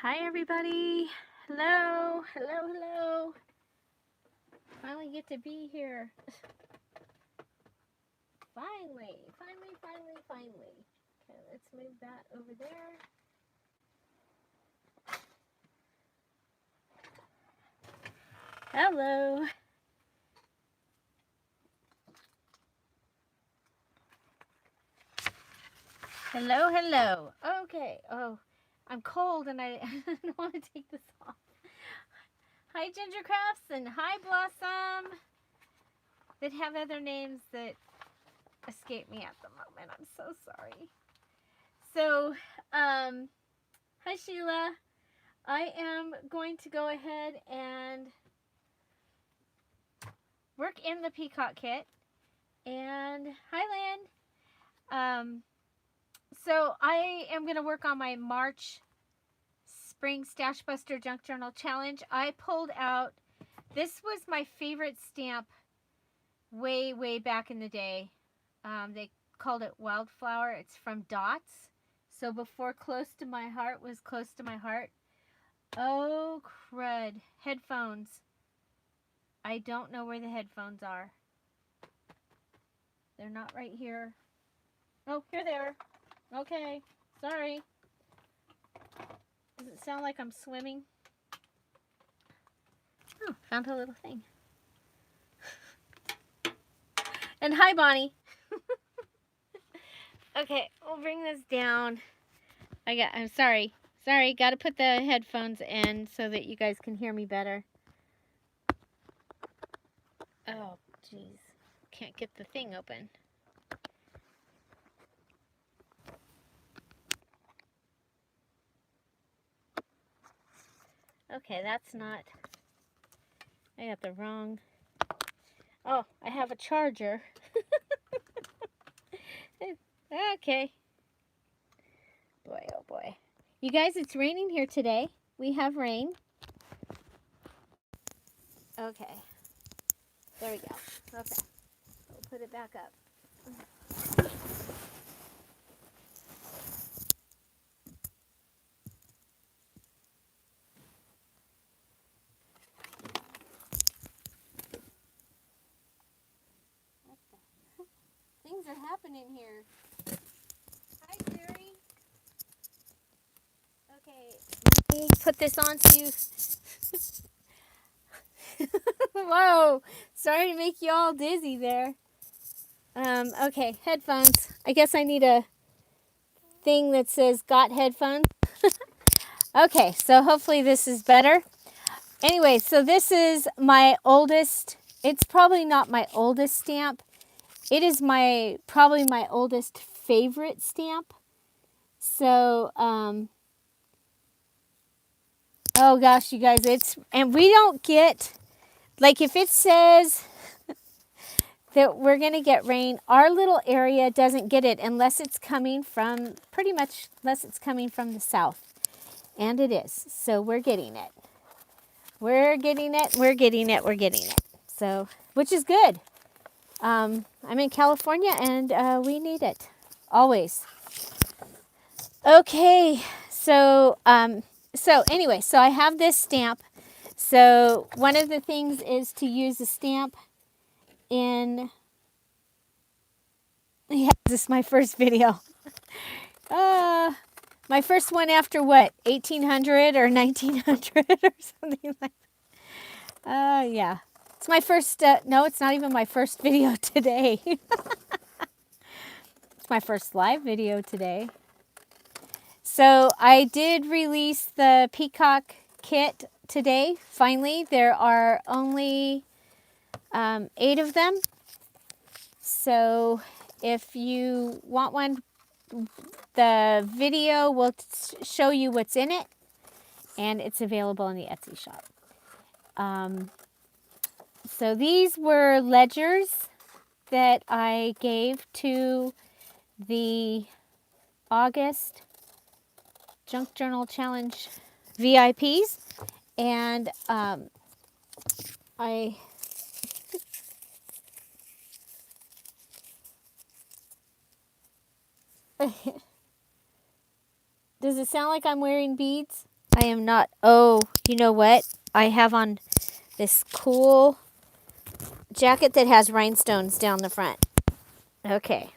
Hi everybody. Hello. Hello. Finally get to be here. Finally. Okay, let's move that over there. Hello. Hello. Okay. Oh, I'm cold and I don't want to take this off. Hi Ginger Crafts and hi Blossom that have other names that escape me at the moment. I'm so sorry. So, hi Sheila. I am going to go ahead and work in the peacock kit. And hi Lynn. So I am going to work on my March Spring Stash Buster Junk Journal Challenge. I pulled out, this was my favorite stamp way back in the day. They called it Wildflower. It's from Dots. So before Close to My Heart was Close to My Heart. Oh, crud. Headphones. I don't know where the headphones are. They're not right here. Oh, here they are. Okay. Sorry. Does it sound like I'm swimming? Oh, found a little thing. And hi, Bonnie. Okay, we'll bring this down. I'm sorry. Got to put the headphones in so that you guys can hear me better. Oh, jeez. Can't get the thing open. Okay, that's not... I got the wrong... Oh, I have a charger. Okay. Boy, oh boy. You guys, it's raining here today. We have rain. Okay. There we go. Okay. We'll put it back up. Things are happening here. Hi, Siri. Okay, let me put this on to you. Whoa, sorry to make you all dizzy there. Okay, headphones. I guess I need a thing that says got headphones. Okay, so hopefully this is better. Anyway, so this is my oldest. It's probably not my oldest stamp. It is probably my oldest favorite stamp. So, oh gosh, you guys, and we don't get, like if it says that we're going to get rain, our little area doesn't get it unless it's coming from, unless it's coming from the south. And it is. So we're getting it. We're getting it. So, which is good. I'm in California and we need it. Always. Okay. So anyway, so I have this stamp. So one of the things is to use a stamp in... Yeah, this is my first video. My first one after what, 1800 or 1900 or something like that. Yeah. It's my first, no, it's not even my first video today. It's my first live video today. So I did release the Peacock kit today. Finally, there are only 8 of them. So if you want one, the video will show you what's in it, and it's available in the Etsy shop. So these were ledgers that I gave to the August Junk Journal Challenge VIPs, and I... Does it sound like I'm wearing beads? I am not, oh, you know what? I have on this cool jacket that has rhinestones down the front. Okay.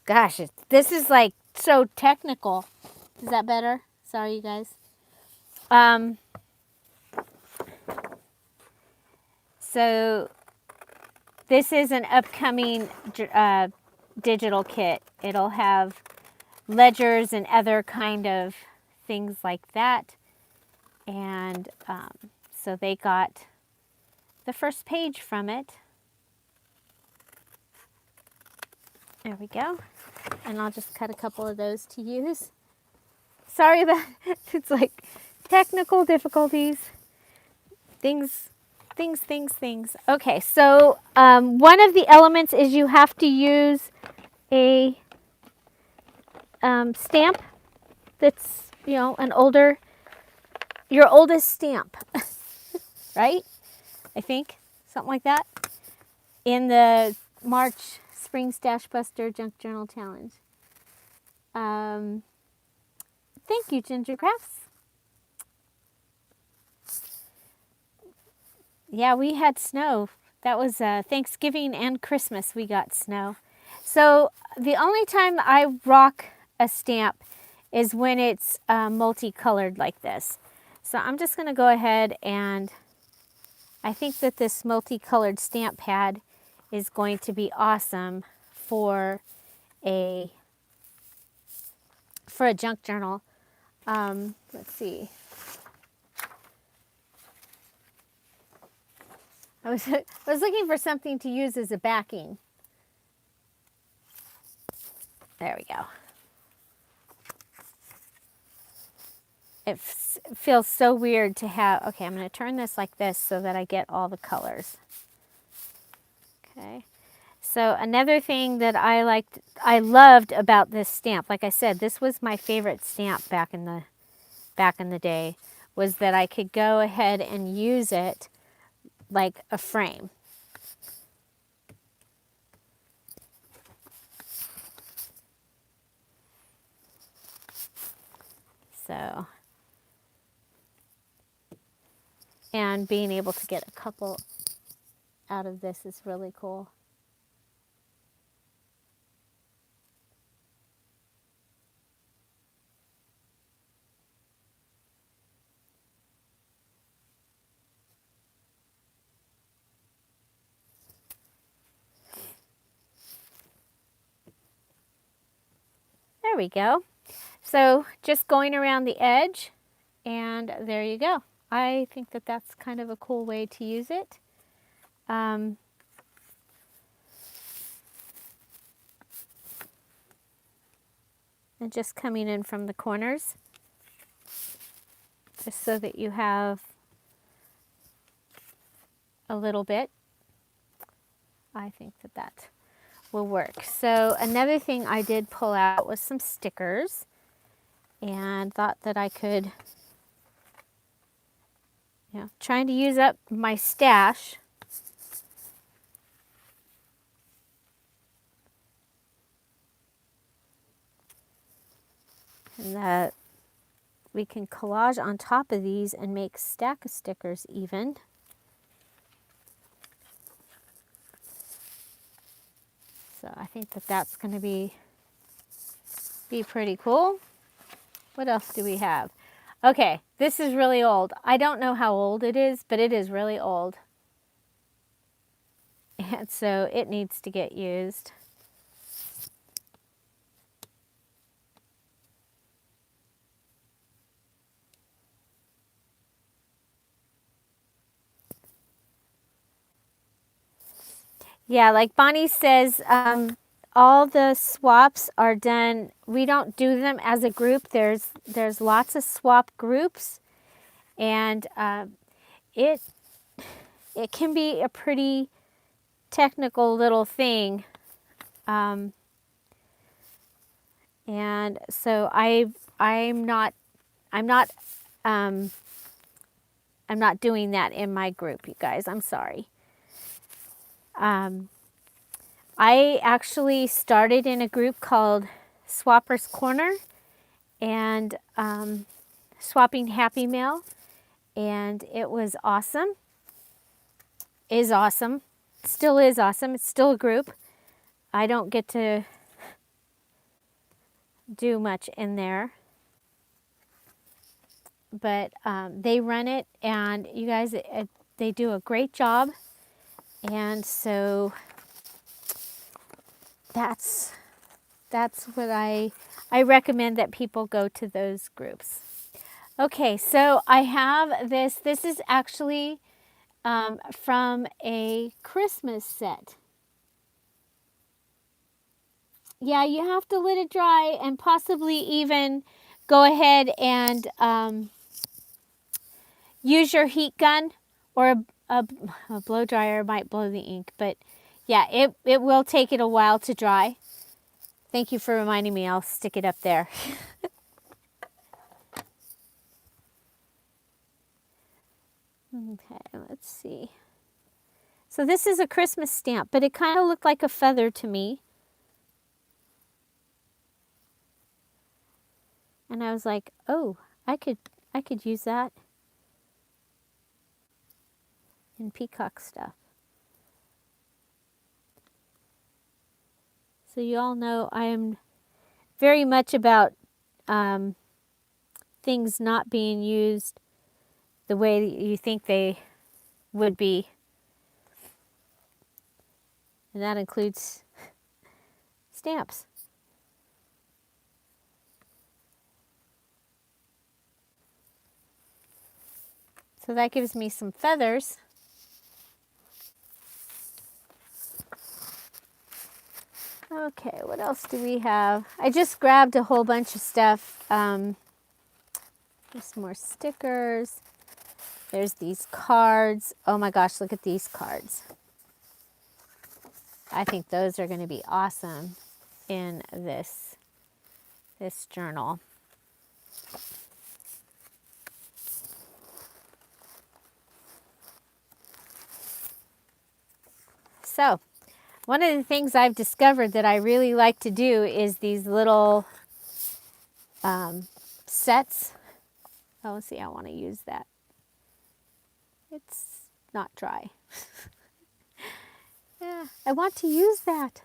Gosh, this is like so technical. Is that better? Sorry, you guys. So this is an upcoming digital kit. It'll have ledgers and other kind of things like that. And so they got the first page from it. There we go. And I'll just cut a couple of those to use. Sorry about it's like technical difficulties. Things. Okay, so one of the elements is you have to use a stamp that's, you know, your oldest stamp, right? I think, something like that, in the March Spring Stash Buster Junk Journal Challenge. Thank you, Ginger Crafts. Yeah, we had snow. That was Thanksgiving and Christmas we got snow. So the only time I rock a stamp is when it's multicolored like this. So I'm just going to go ahead, and I think that this multicolored stamp pad is going to be awesome for a junk journal. Let's see. I was looking for something to use as a backing. There we go. It feels so weird to have, okay, I'm going to turn this like this so that I get all the colors. Okay. So another thing that I loved about this stamp, like I said, this was my favorite stamp back in the day, was that I could go ahead and use it like a frame. So, and being able to get a couple out of this is really cool. There we go. So just going around the edge, and there you go. I think that that's kind of a cool way to use it. And just coming in from the corners, just so that you have a little bit. I think that that will work. So another thing I did pull out was some stickers, and thought that I could, you know, trying to use up my stash. And that we can collage on top of these and make stack of stickers even. So I think that that's going to be pretty cool. What else do we have? Okay, this is really old. I don't know how old it is, but it is really old. And so it needs to get used. Yeah, like Bonnie says, all the swaps are done. We don't do them as a group. There's lots of swap groups, and it can be a pretty technical little thing. And so I'm not doing that in my group, you guys. I'm sorry. I actually started in a group called Swappers Corner, and swapping Happy Mail, and it was awesome. Is awesome. Still is awesome. It's still a group. I don't get to do much in there, but they run it, and you guys, they do a great job. And so that's what I recommend, that people go to those groups. Okay, so I have this. This is actually from a Christmas set. Yeah, you have to let it dry and possibly even go ahead and use your heat gun, or a blow dryer might blow the ink. But yeah, it will take it a while to dry. Thank you for reminding me. I'll stick it up there. Okay, let's see. So this is a Christmas stamp, but it kind of looked like a feather to me. And I was like, oh, I could use that in peacock stuff. So you all know I am very much about things not being used the way you think they would be. And that includes stamps. So that gives me some feathers. Okay, what else do we have? I just grabbed a whole bunch of stuff. There's some more stickers. There's these cards. Oh my gosh, look at these cards. I think those are going to be awesome in this journal. So, one of the things I've discovered that I really like to do is these little sets. Oh, let's see, I want to use that. It's not dry. Yeah, I want to use that.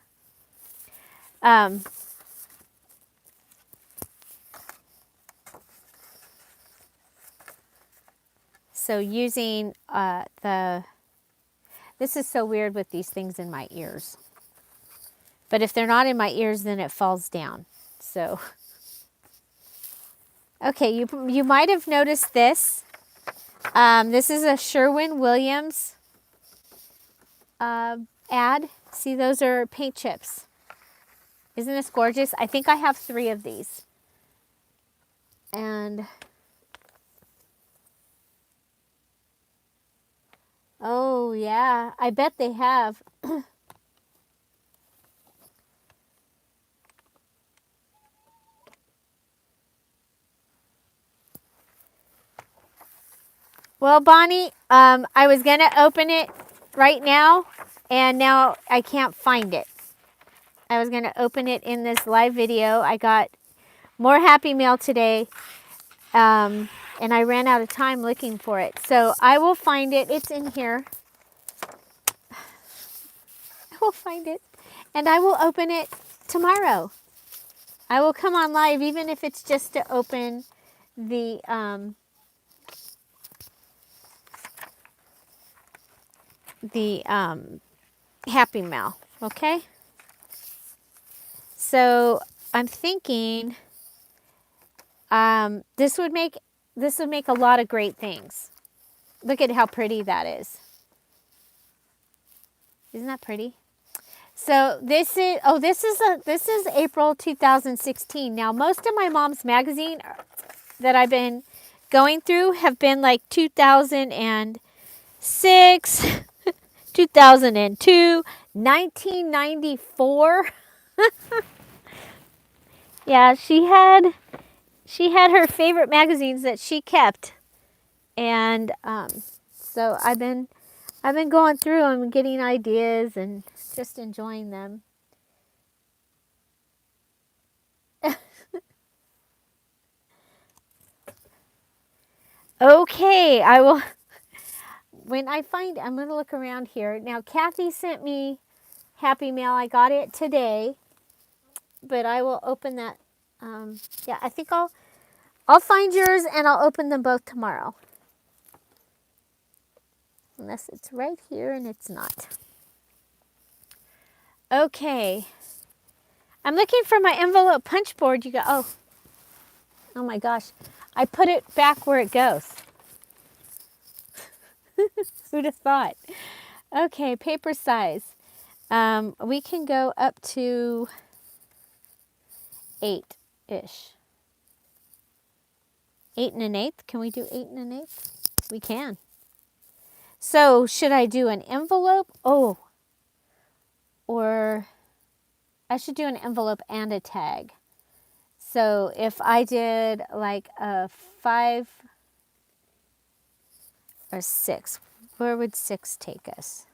So using this is so weird with these things in my ears. But if they're not in my ears, then it falls down. So, okay, you might have noticed this. This is a Sherwin-Williams ad. See, those are paint chips. Isn't this gorgeous? I think I have 3 of these. And oh yeah, I bet they have. Well, Bonnie, I was going to open it right now, and now I can't find it. I was going to open it in this live video. I got more Happy Mail today, and I ran out of time looking for it. So I will find it. It's in here. I will find it, and I will open it tomorrow. I will come on live, even if it's just to open the Happy Mail, okay? So I'm thinking this would make a lot of great things. Look at how pretty that is. Isn't that pretty? So this is April 2016. Now most of my mom's magazine that I've been going through have been like 2006, 2002, 1994. Yeah, she had her favorite magazines that she kept, and so I've been going through them and getting ideas and just enjoying them. Okay, I will, when I find, I'm going to look around here. Now, Kathy sent me Happy Mail. I got it today, but I will open that. Yeah, I think I'll find yours and I'll open them both tomorrow. Unless it's right here and it's not. Okay. I'm looking for my envelope punch board. You go, oh my gosh. I put it back where it goes. Who'd have thought? Okay, paper size. We can go up to 8-ish. 8 1/8. Can we do 8 1/8? We can. So should I do an envelope? Oh, or I should do an envelope and a tag. So if I did like a 5 or 6, where would 6 take us?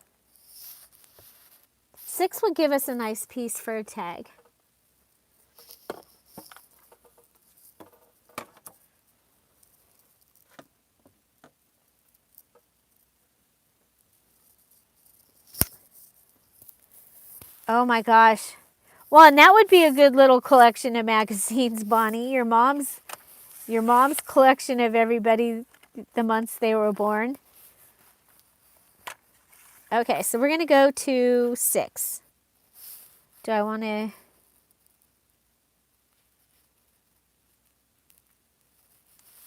6 would give us a nice piece for a tag. Oh my gosh. Well, and that would be a good little collection of magazines, Bonnie. Your mom's collection of everybody, the months they were born. Okay, so we're going to go to 6. Do I want to...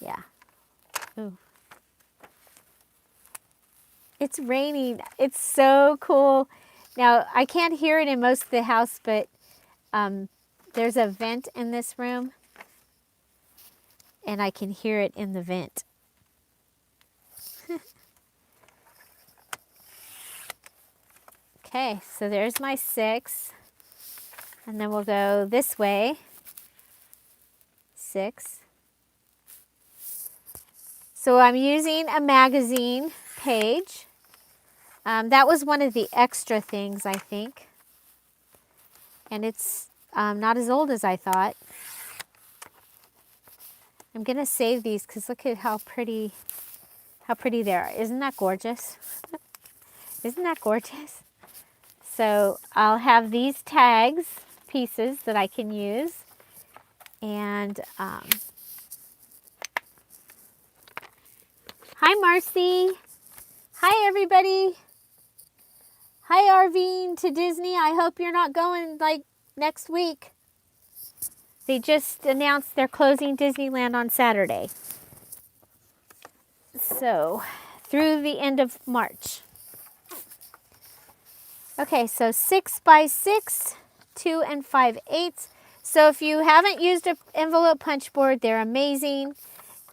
Yeah. Ooh. It's raining. It's so cool. Now, I can't hear it in most of the house, but there's a vent in this room, and I can hear it in the vent. Okay, so there's my 6. And then we'll go this way. 6. So I'm using a magazine page. That was one of the extra things, I think. And it's not as old as I thought. I'm going to save these because look at how pretty they are. Isn't that gorgeous? Isn't that gorgeous? So I'll have these tags, pieces that I can use. And hi, Marcy. Hi, everybody. Hi, Arvine to Disney. I hope you're not going like next week. They just announced they're closing Disneyland on Saturday. So, through the end of March. Okay, so 6 by 6, 2 5/8. So if you haven't used an envelope punch board, they're amazing.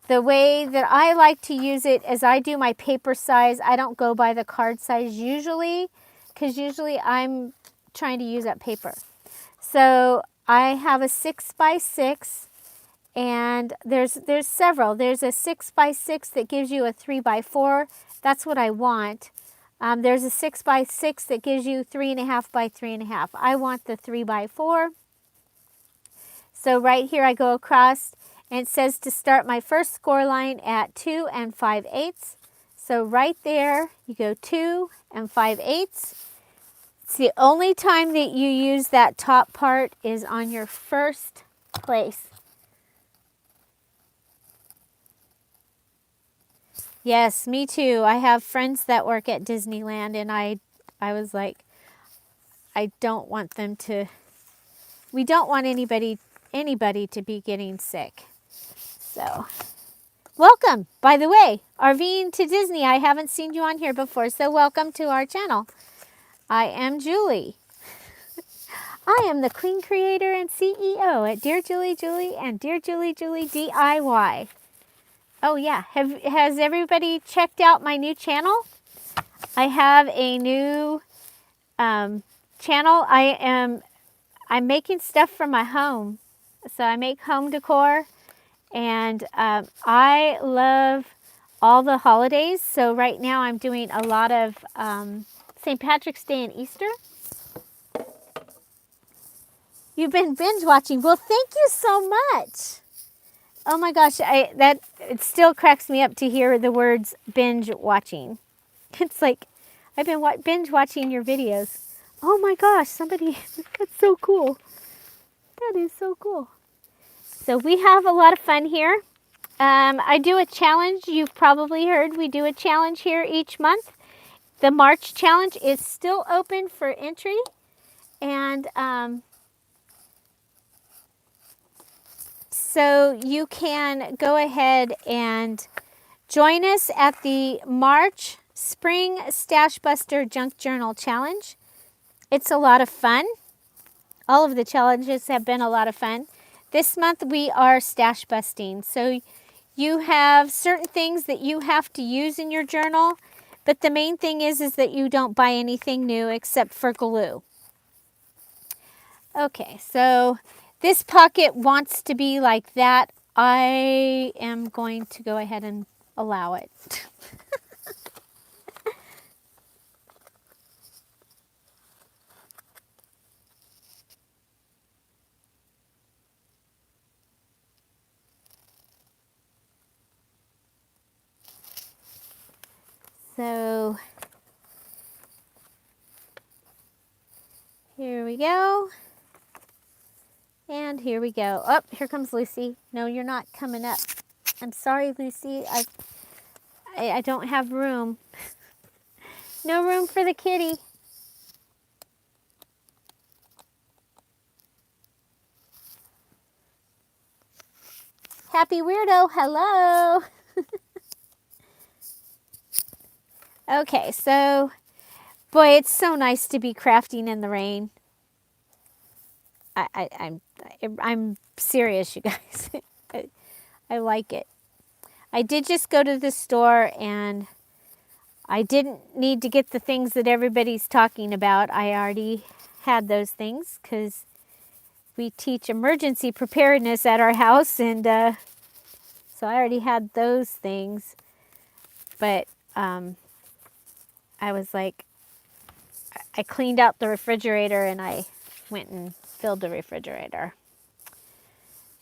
The way that I like to use it is I do my paper size. I don't go by the card size usually, because usually I'm trying to use up paper. So I have a 6 by 6, and there's several. There's a 6 by 6 that gives you a 3 by 4. That's what I want. There's a 6 by 6 that gives you 3.5 by 3.5. I want the 3 by 4. So right here I go across, and it says to start my first score line at 2 5/8. So right there you go 2 5/8. It's the only time that you use that top part is on your first place. Yes, me too. I have friends that work at Disneyland, and I was like, I don't want them to, we don't want anybody to be getting sick. So, welcome. By the way, Arvine to Disney, I haven't seen you on here before, so welcome to our channel. I am Julie. I am the Queen Creator and CEO at Dear Julie Julie and Dear Julie Julie DIY. Oh yeah, has everybody checked out my new channel? I have a new channel. I'm making stuff for my home. So I make home decor, and I love all the holidays. So right now I'm doing a lot of St. Patrick's Day and Easter. You've been binge watching. Well, thank you so much. Oh my gosh, it still cracks me up to hear the words binge watching. It's like, I've been binge watching your videos. Oh my gosh, somebody, that's so cool. That is so cool. So we have a lot of fun here. I do a challenge. You've probably heard we do a challenge here each month. The March challenge is still open for entry. And so you can go ahead and join us at the March Spring Stash Buster Junk Journal Challenge. It's a lot of fun. All of the challenges have been a lot of fun. This month we are stash busting. So you have certain things that you have to use in your journal, but the main thing is that you don't buy anything new except for glue. Okay, so this pocket wants to be like that. I am going to go ahead and allow it. So here we go. And here we go. Oh, here comes Lucy. No, you're not coming up. I'm sorry, Lucy. I don't have room. No room for the kitty. Happy Weirdo, hello. Okay, so, boy, it's so nice to be crafting in the rain. I'm serious, you guys. I like it. I did just go to the store and I didn't need to get the things that everybody's talking about. I already had those things because we teach emergency preparedness at our house, and so I already had those things. But I was like, I cleaned out the refrigerator and I went and filled the refrigerator.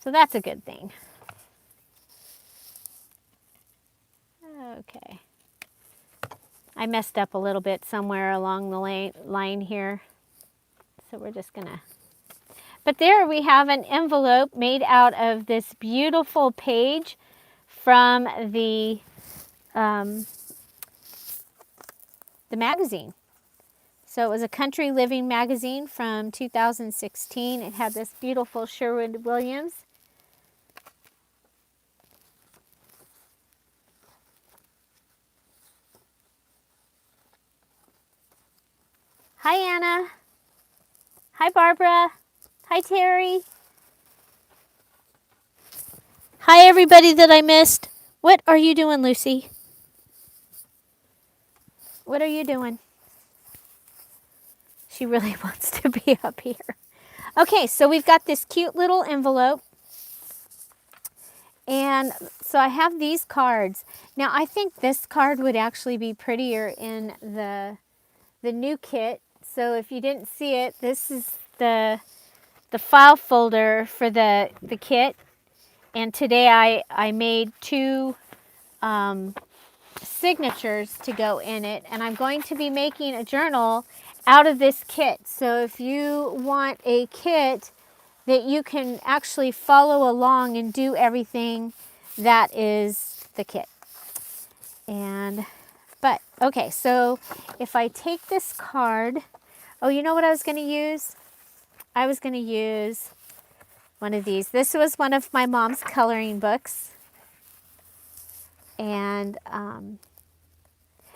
So that's a good thing. Okay. I messed up a little bit somewhere along the line here. So we're just gonna, but there we have an envelope made out of this beautiful page from the magazine. So it was a Country Living magazine from 2016. It had this beautiful Sherwood Williams. Hi, Anna. Hi, Barbara. Hi, Terry. Hi, everybody that I missed. What are you doing, Lucy? What are you doing? She really wants to be up here. Okay, so we've got this cute little envelope. And so I have these cards. Now, I think this card would actually be prettier in the new kit. So if you didn't see it, this is the file folder for the kit. And today I made two signatures to go in it. And I'm going to be making a journal out of this kit. So if you want a kit that you can actually follow along and do everything, that is the kit. But okay, so if I take this card, oh, you know what I was going to use? I was going to use one of these. This was one of my mom's coloring books. And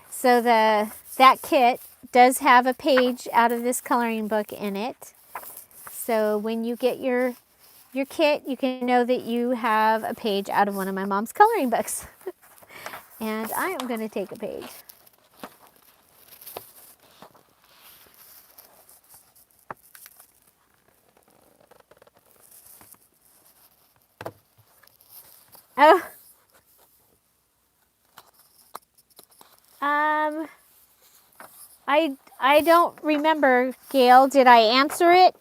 so that kit does have a page out of this coloring book in it. So when you get your kit, you can know that you have a page out of one of my mom's coloring books. And I am going to take a page. Oh. I don't remember, Gail. Did I answer it?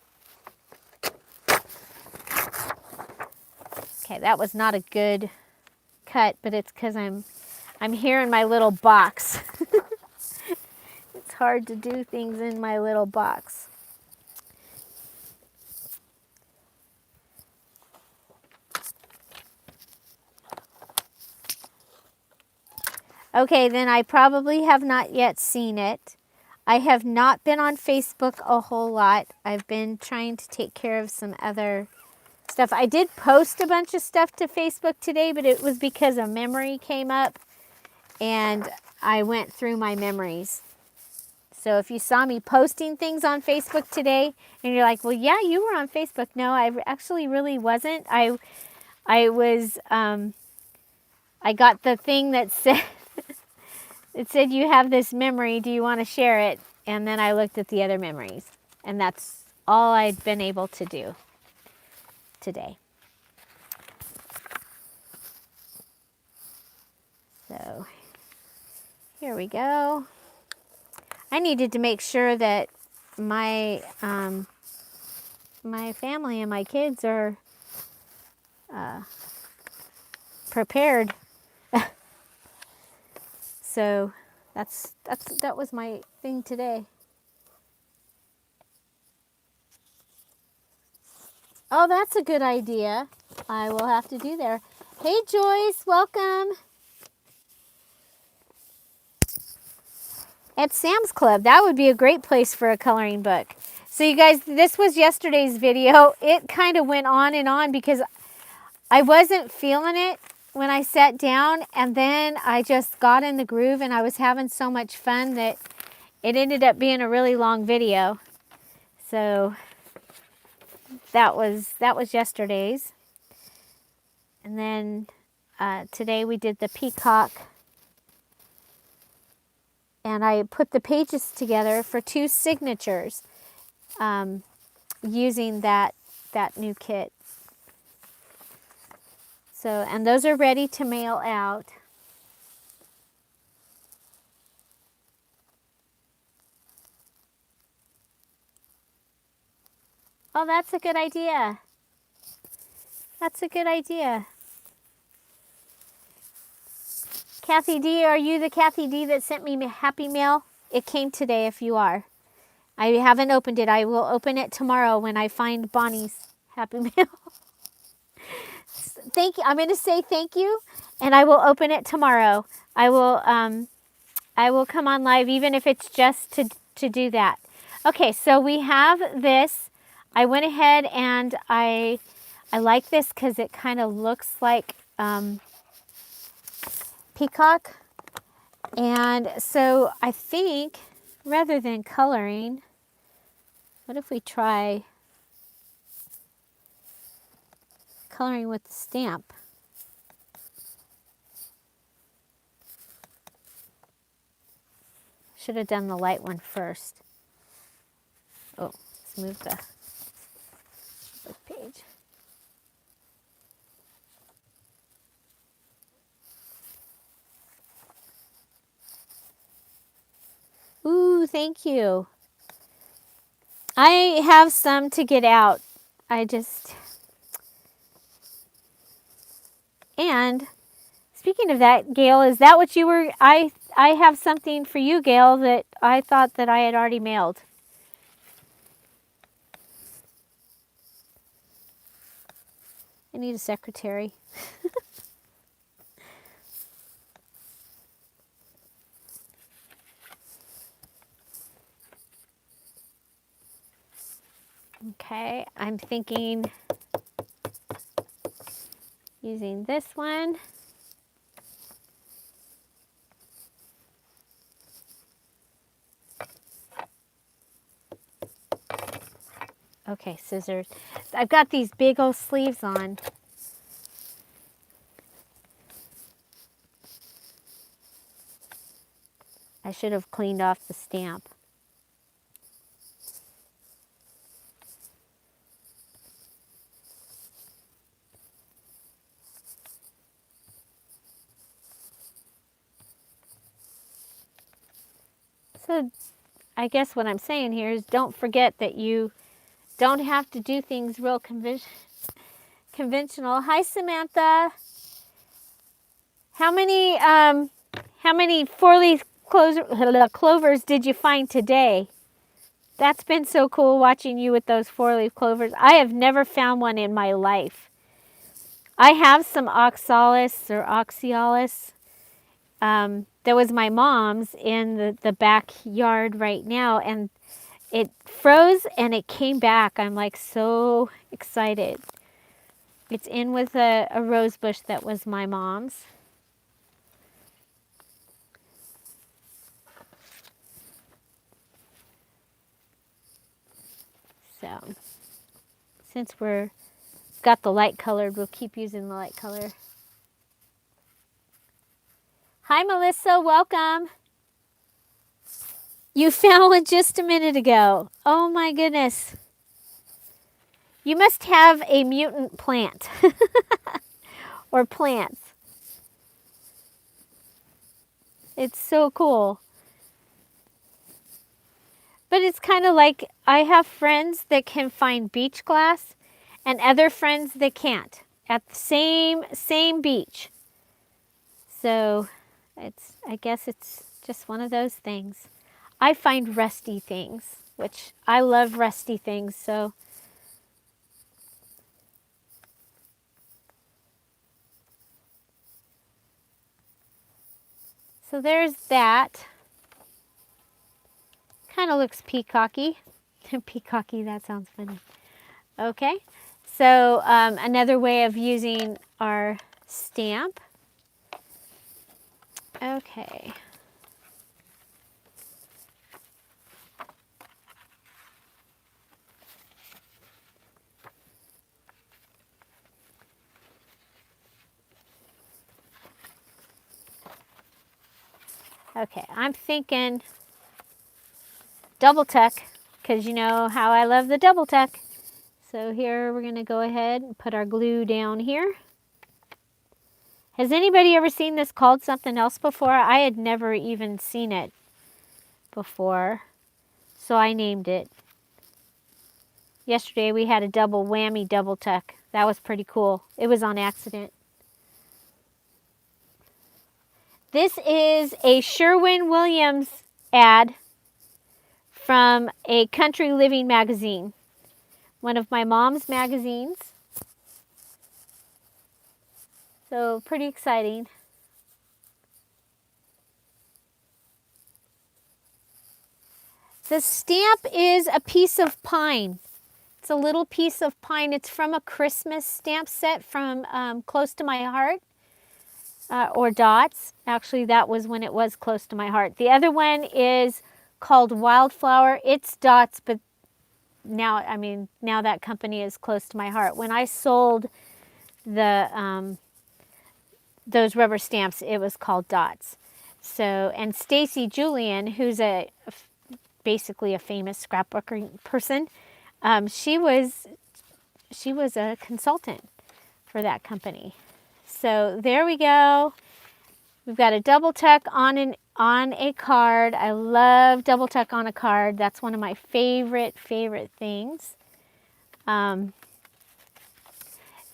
Okay, that was not a good cut, but it's because I'm here in my little box. It's hard to do things in my little box. Okay, then I probably have not yet seen it. I have not been on Facebook a whole lot. I've been trying to take care of some other stuff. I did post a bunch of stuff to Facebook today, but it was because a memory came up and I went through my memories. So if you saw me posting things on Facebook today and you're like, well, yeah, you were on Facebook. No, I actually really wasn't. I was, I got the thing that said, it said, you have this memory. Do you want to share it? And then I looked at the other memories. And that's all I'd been able to do today. So here we go. I needed to make sure that my my family and my kids are prepared. So that was my thing today. Oh, that's a good idea. I will have to do there. Hey, Joyce, welcome. At Sam's Club, that would be a great place for a coloring book. So you guys, this was yesterday's video. It kind of went on and on because I wasn't feeling it when I sat down, and then I just got in the groove and I was having so much fun that it ended up being a really long video. So that was yesterday's. And then today we did the peacock. And I put the pages together for 2 signatures using that new kit. So, and those are ready to mail out. Oh, that's a good idea. That's a good idea. Kathy D, are you the Kathy D that sent me Happy Mail? It came today if you are. I haven't opened it. I will open it tomorrow when I find Bonnie's Happy Mail. Thank you. I'm going to say thank you, and I will open it tomorrow. I will come on live even if it's just to do that. Okay, so we have this. I went ahead and I like this because it kind of looks like peacock. And so I think rather than coloring, what if we try coloring with the stamp? Should have done the light one first. Oh, let's move the page. Ooh, thank you. I have some to get out. And speaking of that, Gail, is that what you were, I have something for you, Gail, that I thought that I had already mailed. I need a secretary. Okay, I'm thinking using this one. Okay, scissors. I've got these big old sleeves on. I should have cleaned off the stamp. So I guess what I'm saying here is don't forget that you don't have to do things real conventional. Hi, Samantha. How many four-leaf clovers did you find today? That's been so cool watching you with those four-leaf clovers. I have never found one in my life. I have some oxalis or oxyalis. That was my mom's in the backyard right now, and it froze and it came back. I'm like so excited. It's in with a rose bush that was my mom's. So since we're got the light colored, we'll keep using the light color. Hi, Melissa. Welcome. You found one just a minute ago. Oh my goodness. You must have a mutant plant or plants. It's so cool. But it's kind of like I have friends that can find beach glass and other friends that can't at the same beach. So I guess it's just one of those things. I find rusty things, which I love rusty things, so there's that. Kind of looks peacocky. Peacocky, that sounds funny. Okay, so another way of using our stamp. Okay. Okay, I'm thinking double tuck, because you know how I love the double tuck. So here we're going to go ahead and put our glue down here. Has anybody ever seen this called something else before? I had never even seen it before, so I named it. Yesterday we had a double whammy double tuck. That was pretty cool. It was on accident. This is a Sherwin-Williams ad from a country living magazine. One of my mom's magazines. So pretty exciting. The stamp is a piece of pine. It's a little piece of pine. It's from a Christmas stamp set from Close to My Heart, or Dots. Actually, that was when it was Close to My Heart. The other one is called Wildflower. It's Dots, but now that company is Close to My Heart. When I sold the those rubber stamps, it was called Dots. So, and Stacy Julian, who's basically a famous scrapbooking person, she was a consultant for that company. So there we go. We've got a double tuck on a card. I love double tuck on a card. That's one of my favorite things.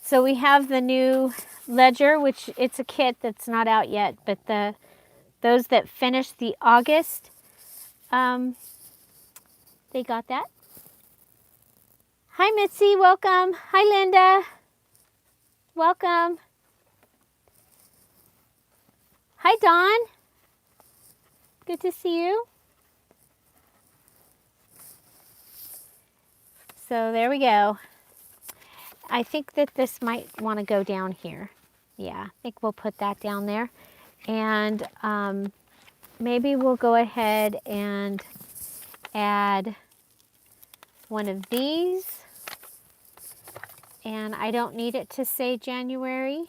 So we have the new ledger, which it's a kit that's not out yet, but those that finished the August, they got that. Hi, Mitzi. Welcome. Hi, Linda. Welcome. Hi, Dawn. Good to see you. So there we go. I think that this might want to go down here. Yeah, I think we'll put that down there. And maybe we'll go ahead and add one of these. And I don't need it to say January.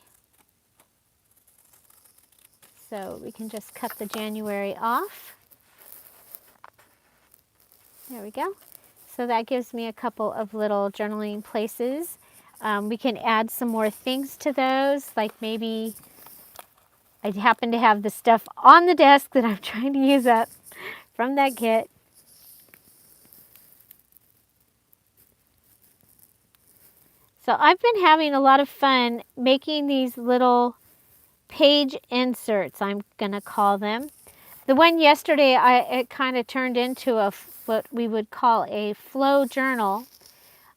So we can just cut the January off. There we go. So that gives me a couple of little journaling places. We can add some more things to those, like maybe I happen to have the stuff on the desk that I'm trying to use up from that kit. So I've been having a lot of fun making these little page inserts, I'm going to call them. The one yesterday, it kind of turned into what we would call a flow journal.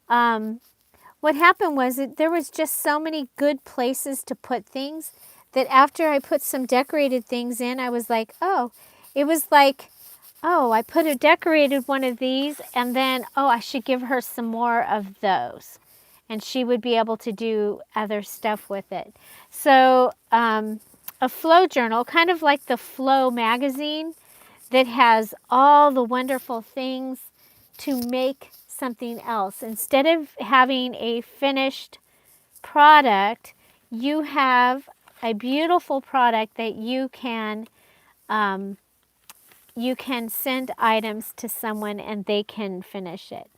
What happened was there was just so many good places to put things that after I put some decorated things in, I was like, oh, it was like, oh, I put a decorated one of these and then, oh, I should give her some more of those. And she would be able to do other stuff with it. So a flow journal, kind of like the Flow magazine that has all the wonderful things to make something else. Instead of having a finished product, you have a beautiful product that you can send items to someone and they can finish it.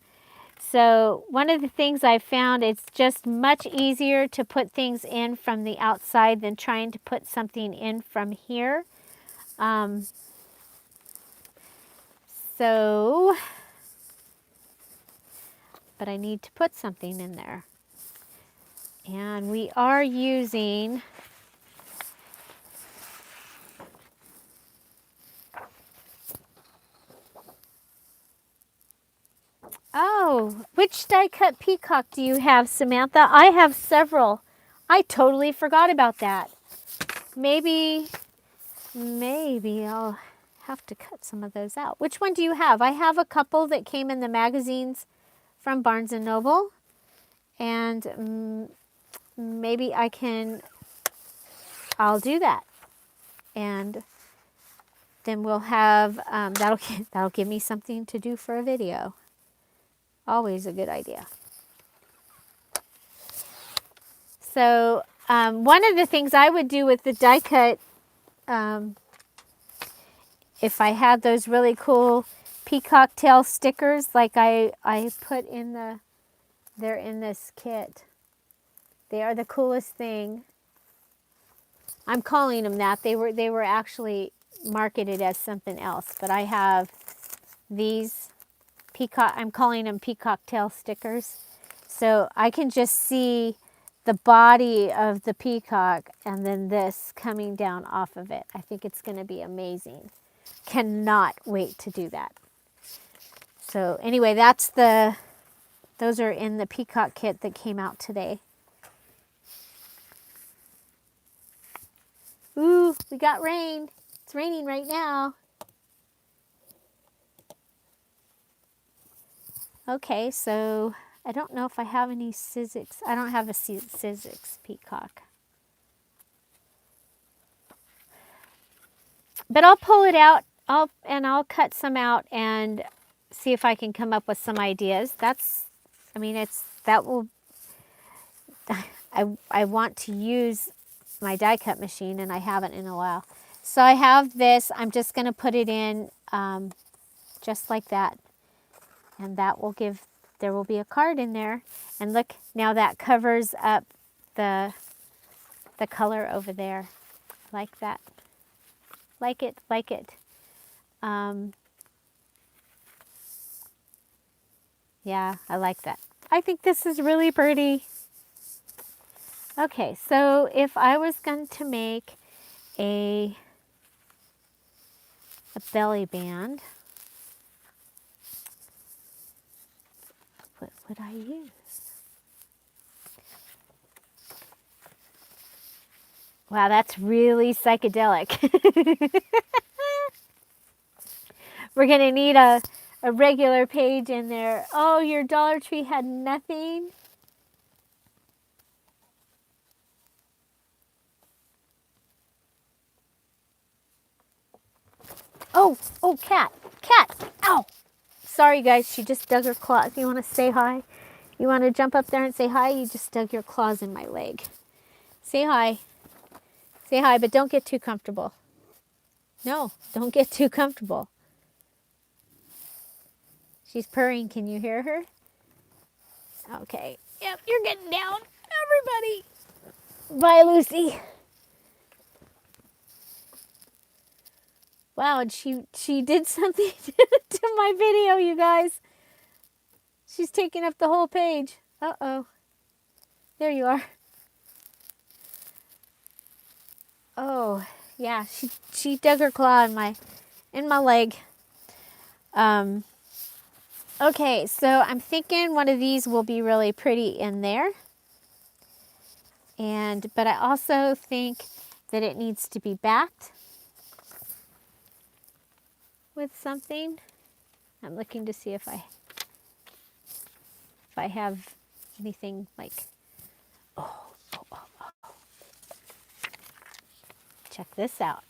So one of the things I found, it's just much easier to put things in from the outside than trying to put something in from here. But I need to put something in there. And we are using which die cut peacock do you have, Samantha? I have several. I totally forgot about that. Maybe I'll have to cut some of those out. Which one do you have? I have a couple that came in the magazines from Barnes & Noble. And maybe I'll do that. And then we'll have, that'll give me something to do for a video. Always a good idea. So one of the things I would do with the die cut, if I had those really cool peacock tail stickers like I put in they're in this kit. They are the coolest thing. I'm calling them that. They were actually marketed as something else, but I have these peacock, I'm calling them peacock tail stickers. So I can just see the body of the peacock and then this coming down off of it. I think it's going to be amazing. Cannot wait to do that. So anyway, those are in the peacock kit that came out today. Ooh, we got rain. It's raining right now. Okay, so I don't know if I have any Sizzix. I don't have a Sizzix peacock. But I'll pull it out I'll cut some out and see if I can come up with some ideas. I want to use my die cut machine and I haven't in a while. So I have this. I'm just going to put it in just like that. And there will be a card in there. And look, now that covers up the color over there. Like that. Like it. Yeah, I like that. I think this is really pretty. Okay, so if I was going to make a belly band, what would I use? Wow, that's really psychedelic. We're going to need a regular page in there. Oh, your Dollar Tree had nothing? Oh, cat. Ow. Sorry, guys. She just dug her claws. You want to say hi? You want to jump up there and say hi? You just dug your claws in my leg. Say hi. Say hi, but don't get too comfortable. No, don't get too comfortable. She's purring. Can you hear her? Okay. Yep, you're getting down. Everybody. Bye, Lucy. Wow, and she did something to my video, you guys. She's taking up the whole page. Uh-oh. There you are. Oh, yeah, she dug her claw in my leg. Okay, so I'm thinking one of these will be really pretty in there. But I also think that it needs to be backed with something. I'm looking to see if I have anything like, oh, check this out.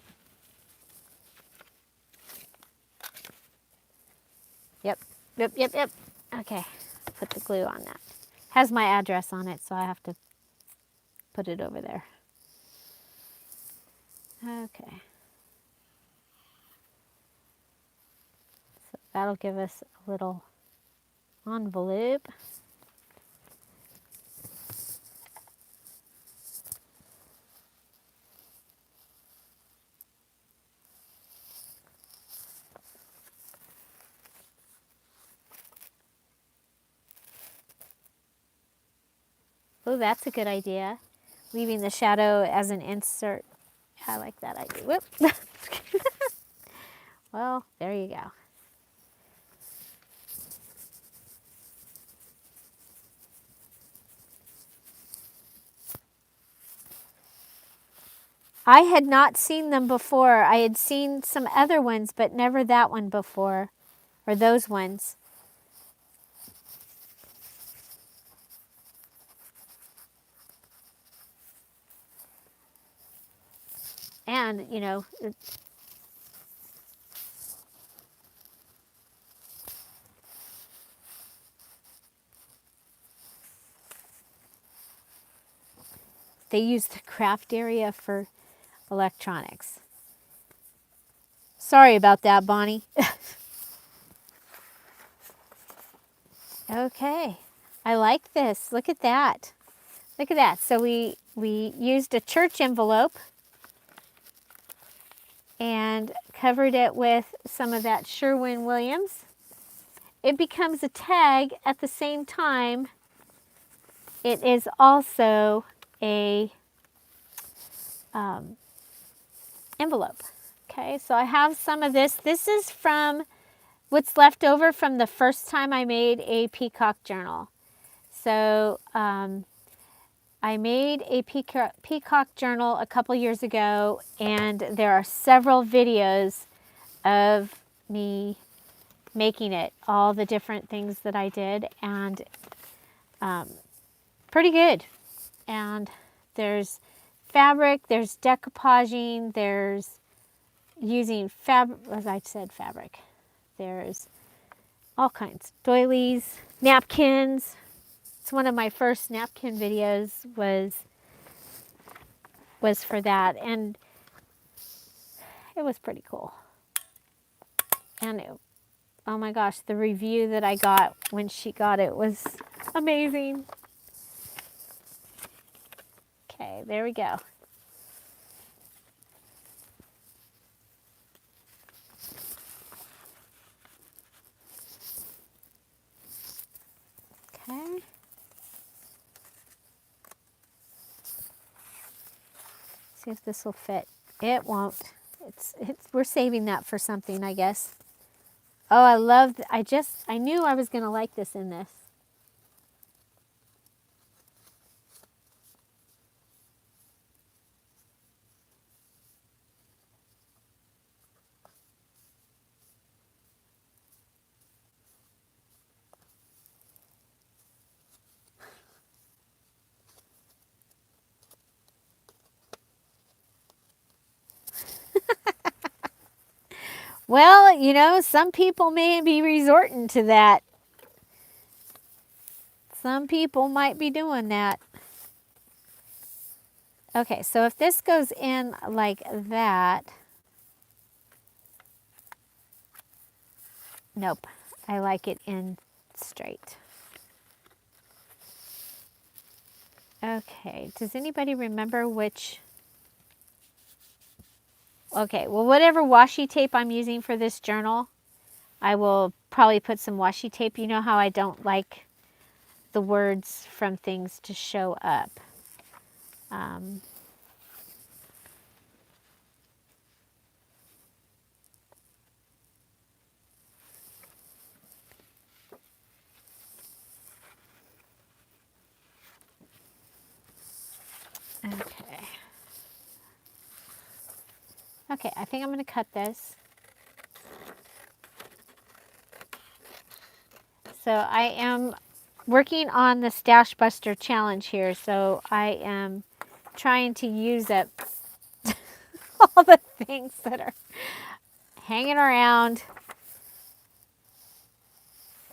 Yep. Okay, put the glue on that. Has my address on it, so I have to put it over there. Okay. So that'll give us a little envelope. Oh, that's a good idea. Leaving the shadow as an insert. I like that idea. Whoop. Well, there you go. I had not seen them before. I had seen some other ones, but never that one before, or those ones. And, you know, they use the craft area for electronics. Sorry about that, Bonnie. Okay, I like this. Look at that. Look at that. So we used a church envelope and covered it with some of that Sherwin-Williams. It becomes a tag at the same time. It is also a envelope. Okay, so I have some of this. This is from what's left over from the first time I made a peacock journal. So I made a peacock journal a couple years ago, and there are several videos of me making it, all the different things that I did, and pretty good. And there's fabric, there's decoupaging, there's using fabric, as I said, fabric. There's all kinds, doilies, napkins. It's one of my first napkin videos was for that, and it was pretty cool. And oh my gosh, the review that I got when she got it was amazing. Okay, there we go. Okay. See if this will fit. It won't. We're saving that for something, I guess. Oh, I love, I knew I was going to like this in this. Well, you know, some people may be resorting to that. Some people might be doing that. Okay, so if this goes in like that, nope, I like it in straight. Okay, does anybody remember which? Okay, well, whatever washi tape I'm using for this journal, I will probably put some washi tape. You know how I don't like the words from things to show up. Okay. Okay, I think I'm going to cut this. So I am working on the Stash Buster challenge here, so I am trying to use up all the things that are hanging around.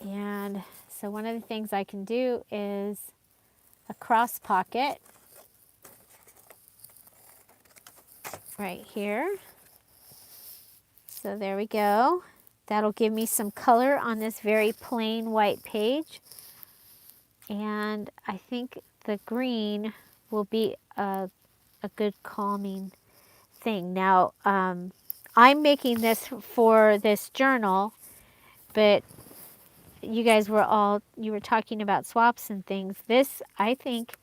And so one of the things I can do is a cross pocket right here. So there we go. That'll give me some color on this very plain white page. And I think the green will be a good calming thing. Now, I'm making this for this journal, but you guys you were talking about swaps and things. This, I think,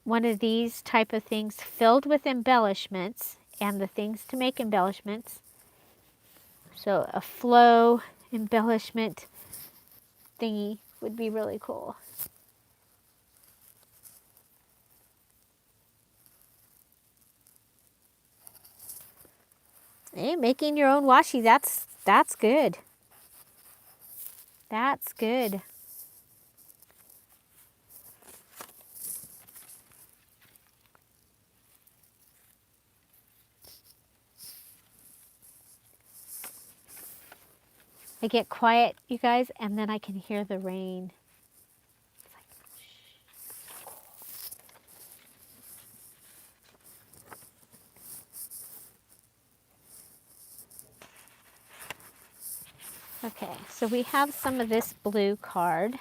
one of these type of things filled with embellishments and the things to make embellishments. So a flow embellishment thingy would be really cool. Hey, making your own washi, that's good. That's good. I get quiet, you guys, and then I can hear the rain. Okay, so we have some of this blue card.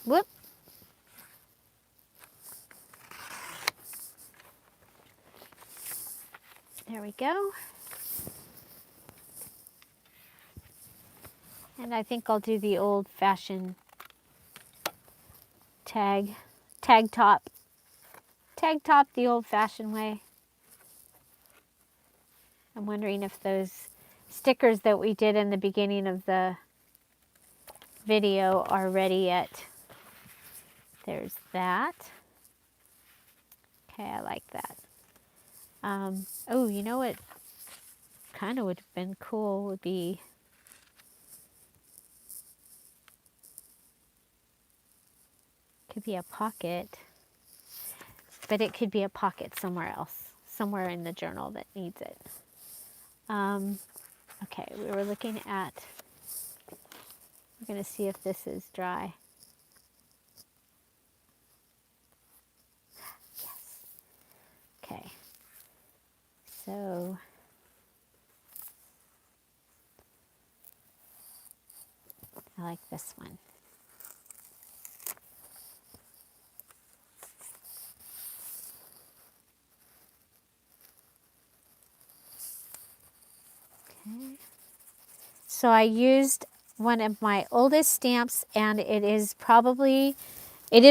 Whoop. There we go. And I think I'll do the old-fashioned tag top the old-fashioned way. I'm wondering if those stickers that we did in the beginning of the video are ready yet. There's that. Okay, I like that. Oh, you know what kind of would have been cool would be could be a pocket, but it could be a pocket somewhere else, somewhere in the journal that needs it. Okay, we were looking at, we're going to see if this is dry. Yes. Okay. So I like this one. Okay. So I used one of my oldest stamps, and it is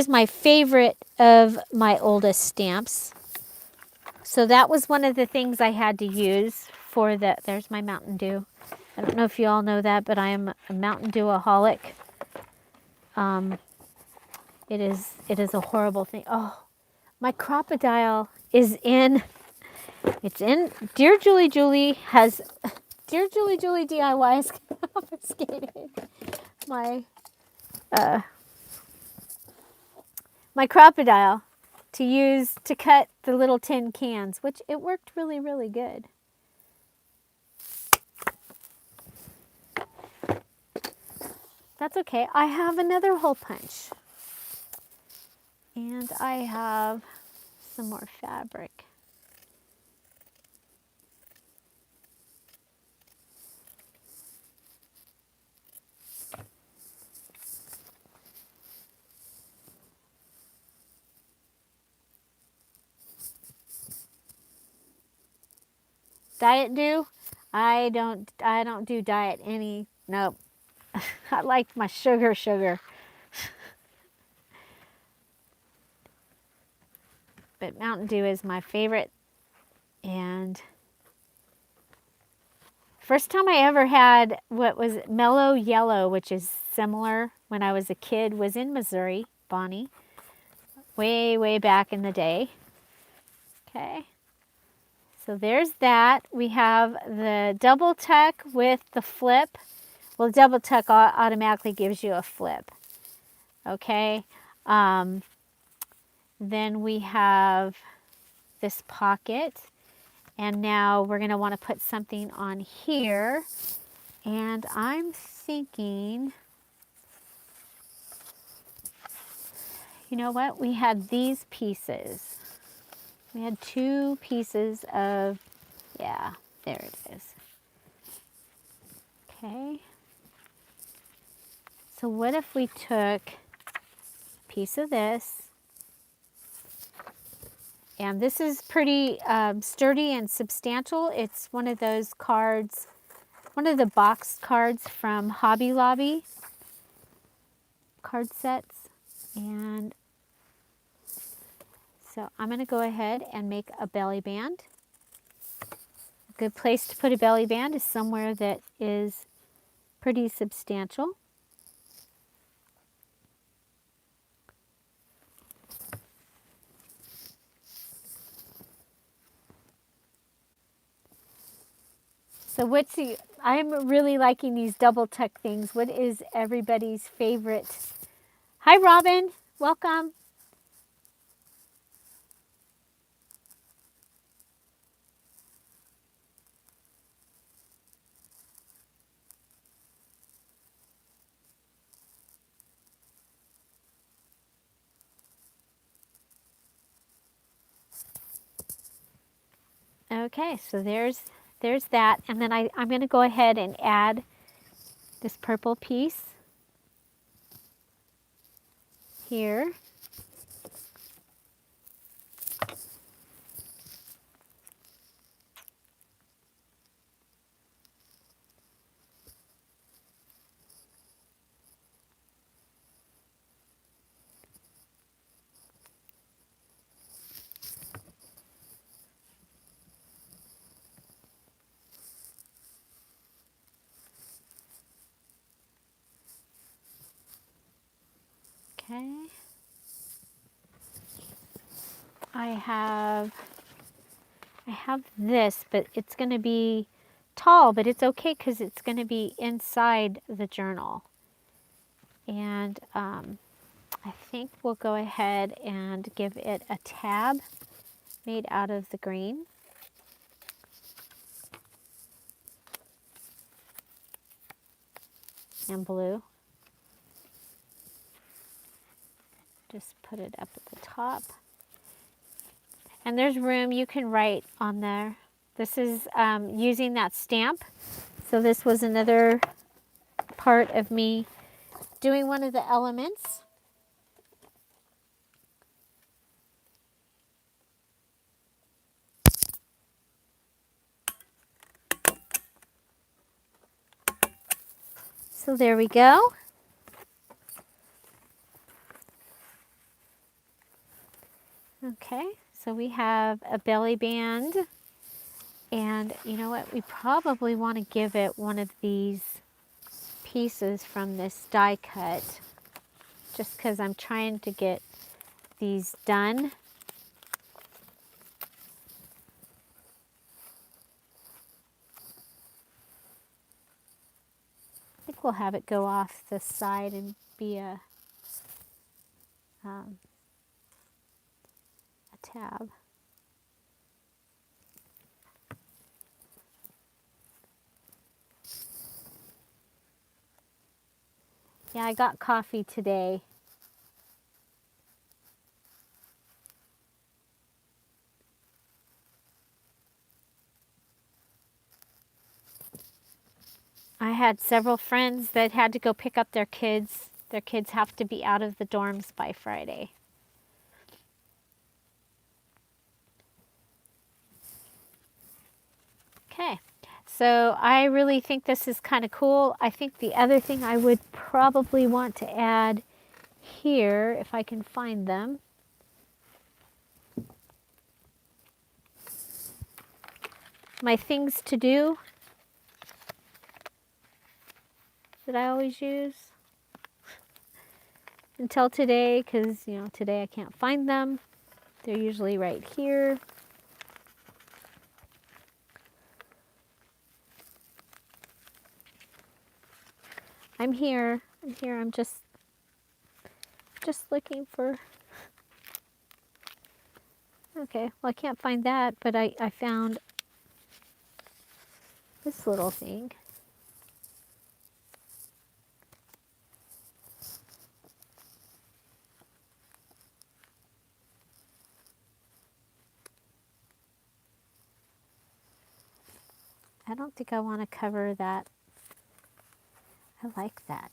my favorite of my oldest stamps. So that was one of the things I had to use for there's my Mountain Dew. I don't know if you all know that, but I am a Mountain Dew-aholic. It is a horrible thing. Oh, my crocodile is in. It's in. Dear Julie DIY has confiscated my my crocodile to use to cut the little tin cans, which it worked really, really good. That's okay. I have another hole punch. And I have some more fabric. Diet do? I don't do diet any. Nope. I like my sugar. But Mountain Dew is my favorite. And first time I ever had what was Mellow Yellow, which is similar when I was a kid, was in Missouri, Bonnie. Way back in the day. Okay. So there's that. We have the double tuck with the flip. Well, double tuck automatically gives you a flip. Okay. Then we have this pocket. And now we're going to want to put something on here. And I'm thinking, you know what? We had these pieces. We had 2 pieces of, yeah, there it is. Okay. So what if we took a piece of this, and this is pretty sturdy and substantial. It's one of those cards, one of the boxed cards from Hobby Lobby card sets. And so I'm going to go ahead and make a belly band. A good place to put a belly band is somewhere that is pretty substantial. So I'm really liking these double tuck things. What is everybody's favorite? Hi, Robin. Welcome. Okay, so there's that. And then I'm going to go ahead and add this purple piece here. Okay. I have this, but it's going to be tall, but it's okay because it's going to be inside the journal. And I think we'll go ahead and give it a tab made out of the green. And blue. Just put it up at the top. And there's room, you can write on there. This is using that stamp. So this was another part of me doing one of the elements. So there we go. Okay, so we have a belly band. And you know what? We probably want to give it one of these pieces from this die cut. Just because I'm trying to get these done. I think we'll have it go off the side and be a tab. Yeah, I got coffee today. I had several friends that had to go pick up their kids. Their kids have to be out of the dorms by Friday. So I really think this is kind of cool. I think the other thing I would probably want to add here, if I can find them, my things to do that I always use until today, because you know, today I can't find them. They're usually right here. I'm here. I'm just looking for. Okay, well I can't find that, but I found this little thing. I don't think I want to cover that. I like that.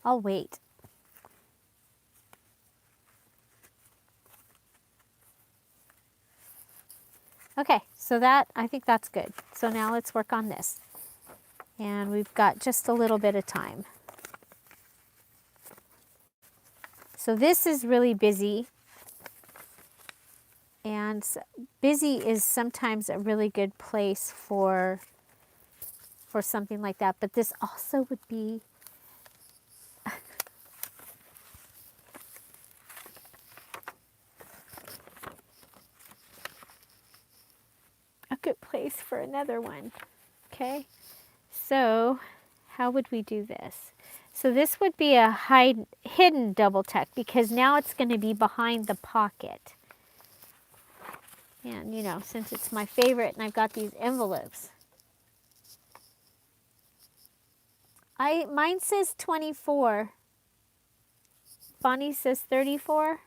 I'll wait. Okay, so that, I think that's good. So now let's work on this. And we've got just a little bit of time. So this is really busy. And busy is sometimes a really good place for something like that. But this also would be a good place for another one. Okay, so how would we do this? So this would be a hidden double tuck, because now it's going to be behind the pocket. And you know, since it's my favorite and I've got these envelopes. Mine says 24. Bonnie says 34.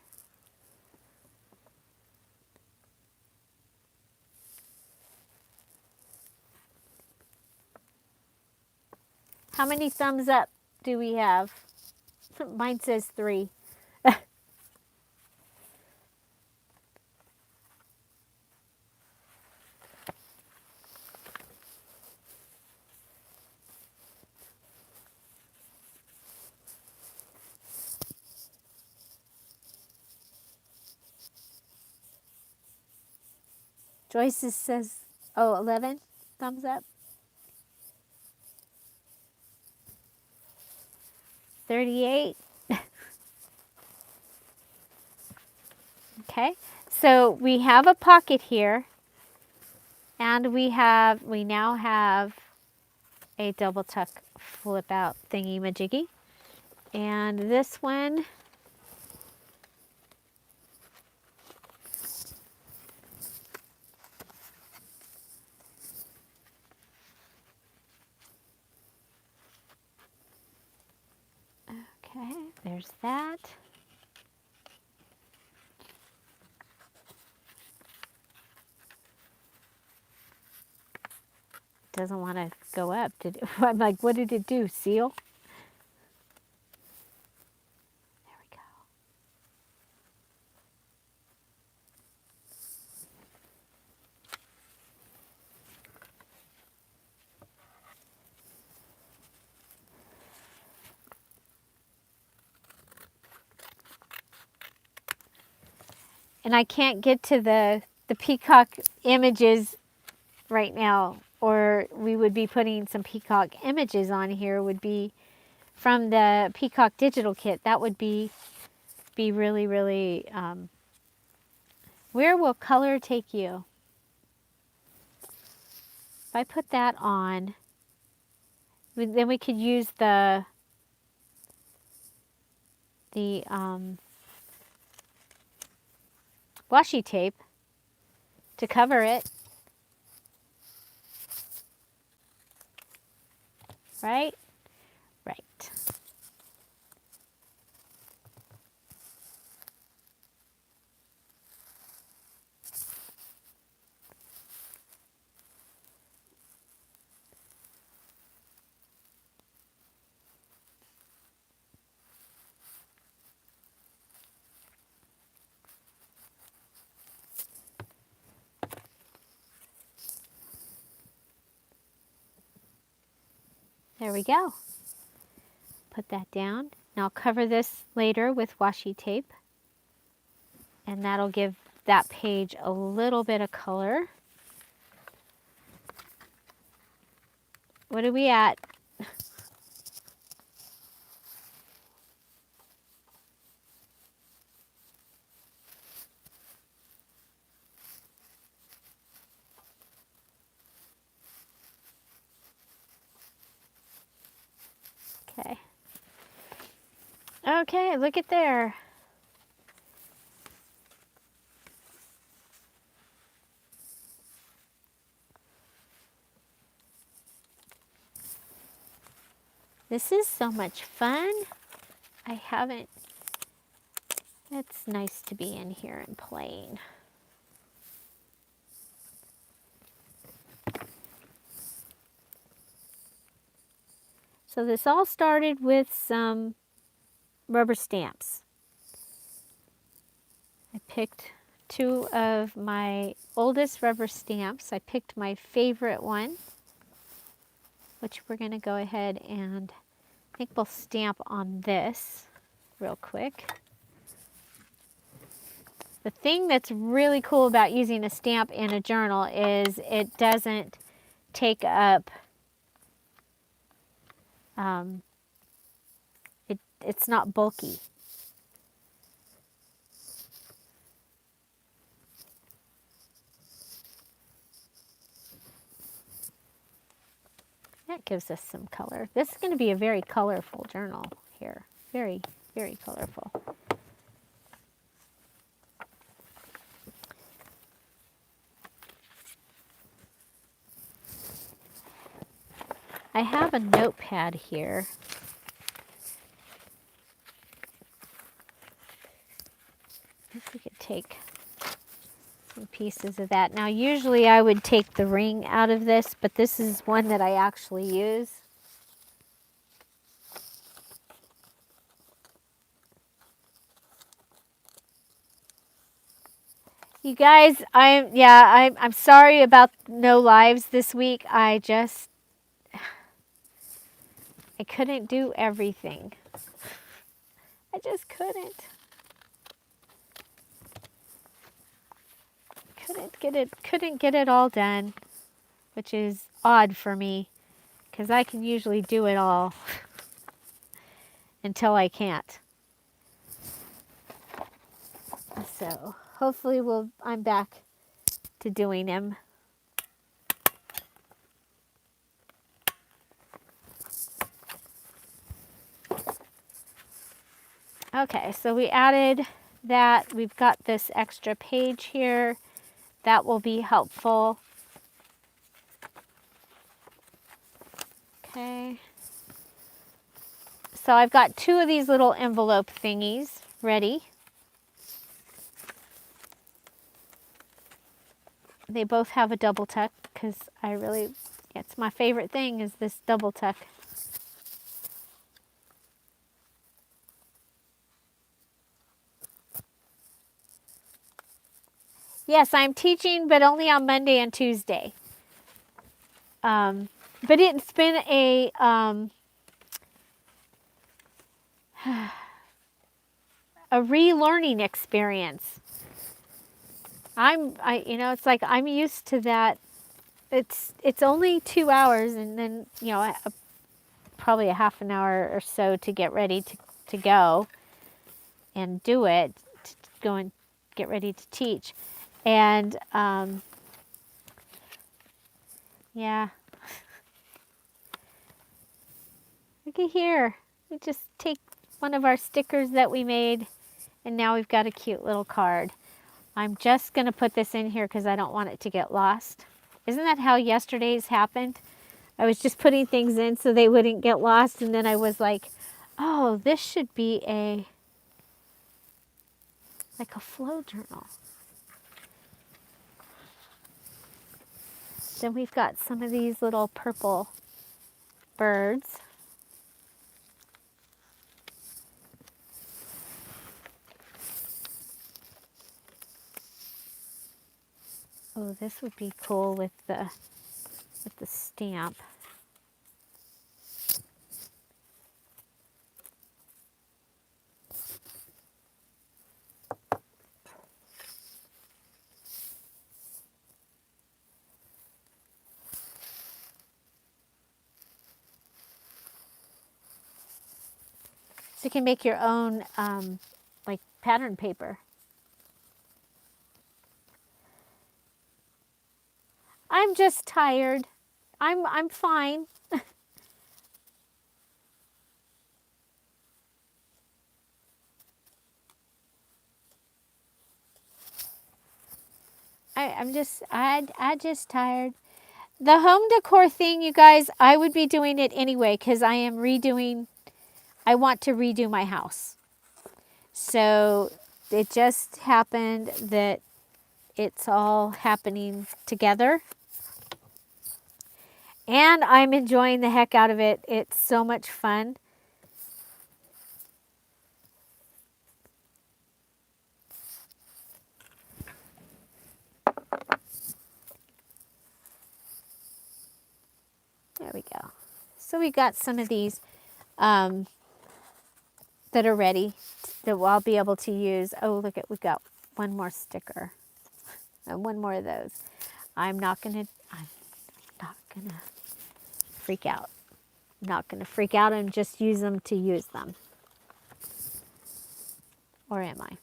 How many thumbs up do we have? Mine says 3. Joyce says, oh, 11 thumbs up. 38. Okay, so we have a pocket here, and we now have a double tuck flip out thingy majiggy. And this one, okay, there's that. Doesn't want to go up. I'm like, what did it do? Seal? There we go. And I can't get to the peacock images right now, or we would be putting some peacock images on here, would be from the peacock digital kit. That would be really, really, where will color take you? If I put that on, then we could use the washi tape to cover it, right? Right. There we go. Put that down. Now I'll cover this later with washi tape, and that'll give that page a little bit of color. What are we at? Okay. Okay, look at there. This is so much fun. It's nice to be in here and playing. So this all started with some rubber stamps. I picked two of my oldest rubber stamps. I picked my favorite one, which we're going to go ahead and I think we'll stamp on this real quick. The thing that's really cool about using a stamp in a journal is it doesn't take up, it's not bulky. That gives us some color. This is going to be a very colorful journal here. Very, very colorful. I have a notepad here. If we could take some pieces of that. Now, usually I would take the ring out of this, but this is one that I actually use. You guys, I'm sorry about no lives this week. I couldn't do everything. I just couldn't. Couldn't get it all done, which is odd for me because I can usually do it all until I can't. So hopefully I'm back to doing them. Okay, so we added that. We've got this extra page here. That will be helpful. Okay. So I've got two of these little envelope thingies ready. They both have a double tuck because it's my favorite thing is this double tuck. Yes, I'm teaching, but only on Monday and Tuesday. But it's been a relearning experience. It's like I'm used to that. It's only 2 hours, and then probably a half an hour or so to get ready to go and do it, to go and get ready to teach. And yeah, looky here. We just take one of our stickers that we made, and now we've got a cute little card. I'm just going to put this in here because I don't want it to get lost. Isn't that how yesterday's happened? I was just putting things in so they wouldn't get lost, and then I was like, oh, this should be like a flow journal. Then we've got some of these little purple birds. Oh, this would be cool with the stamp. So you can make your own like pattern paper. I'm just tired. I'm fine. I just tired. The home decor thing, you guys, I would be doing it anyway because I want to redo my house. So it just happened that it's all happening together. And I'm enjoying the heck out of it. It's so much fun. There we go. So we got some of these that are ready that I'll be able to use. Oh, look at, we've got one more sticker and one more of those. I'm not gonna freak out. Not gonna freak out and just use them to use them. Or am I?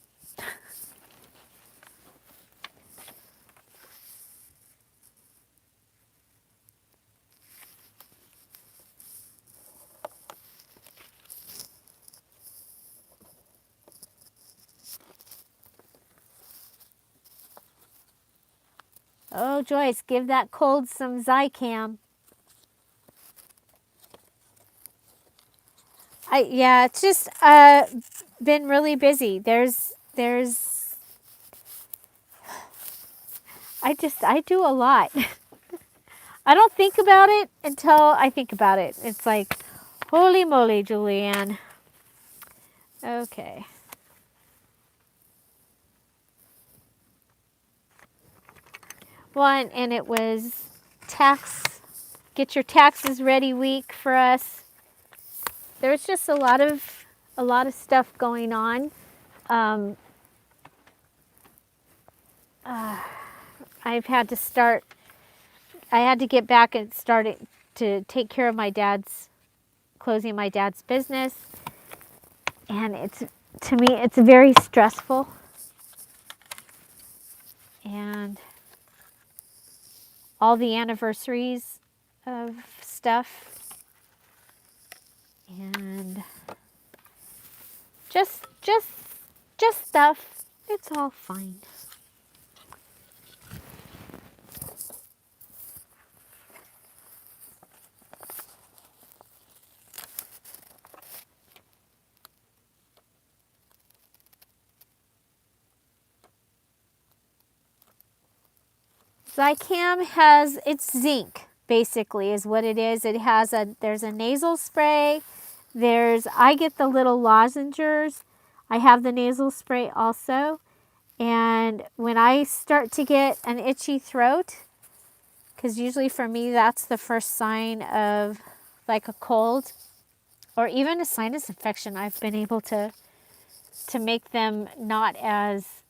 Oh, Joyce, give that cold some Zicam. Yeah, it's just been really busy. I do a lot. I don't think about it until I think about it. It's like, holy moly, Julianne. Okay. Well, and it was get your taxes ready week for us. There was just a lot of stuff going on. I've had to start. I had to get back and start to take care of closing my dad's business, and to me it's very stressful. And all the anniversaries of stuff, and just stuff. It's all fine. Zicam it's zinc, basically, is what it is. There's a nasal spray. I get the little lozenges. I have the nasal spray also. And when I start to get an itchy throat, because usually for me that's the first sign of like a cold or even a sinus infection, I've been able to make them not as,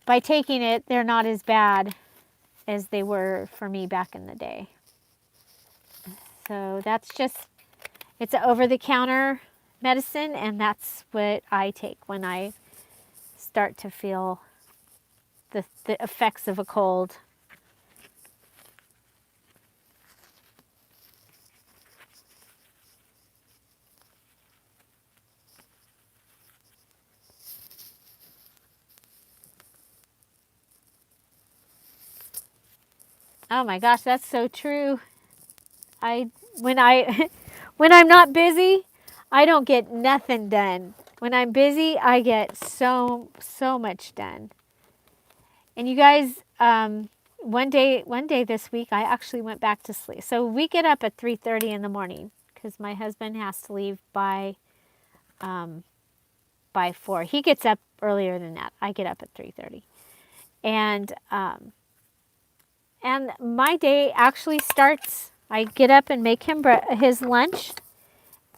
by taking it, they're not as bad as they were for me back in the day. So it's an over-the-counter medicine, and that's what I take when I start to feel the effects of a cold. Oh my gosh, that's so true. When I'm not busy, I don't get nothing done. When I'm busy, I get so much done. And you guys, one day this week, I actually went back to sleep. So we get up at 3:30 in the morning because my husband has to leave by 4. He gets up earlier than that. I get up at 3:30, and my day actually starts. I get up and make him his lunch,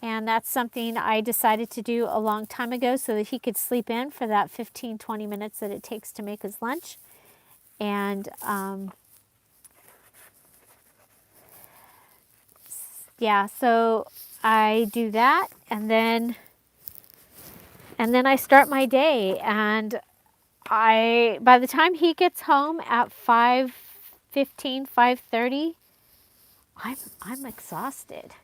and that's something I decided to do a long time ago so that he could sleep in for that 15-20 minutes that it takes to make his lunch. And yeah, so I do that, and then And then I start my day, and by the time he gets home at 5:15, 5:30, I'm exhausted.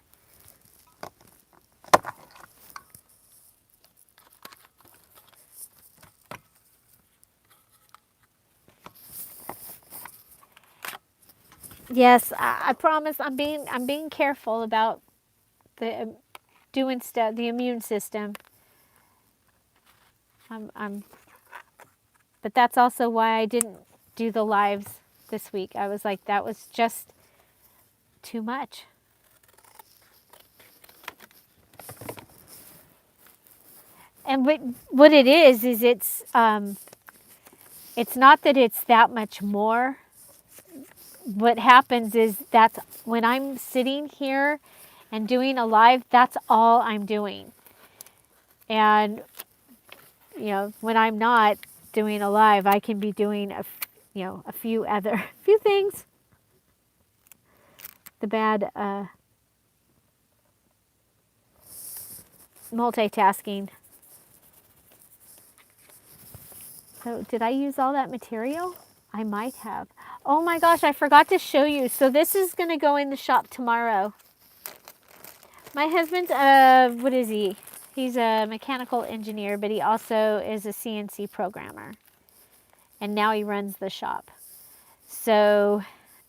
Yes, I promise I'm being careful about the doing stuff, the immune system. I'm but that's also why I didn't do the lives this week. I was like, that was just too much. And what it is it's not that it's that much more. What happens is that's when I'm sitting here and doing a live, that's all I'm doing. And when I'm not doing a live, I can be doing a few few things. The bad multitasking. So did I use all that material? I might have. Oh my gosh, I forgot to show you. So this is going to go in the shop tomorrow. My husband's what is he? He's a mechanical engineer, but he also is a CNC programmer. And now he runs the shop. So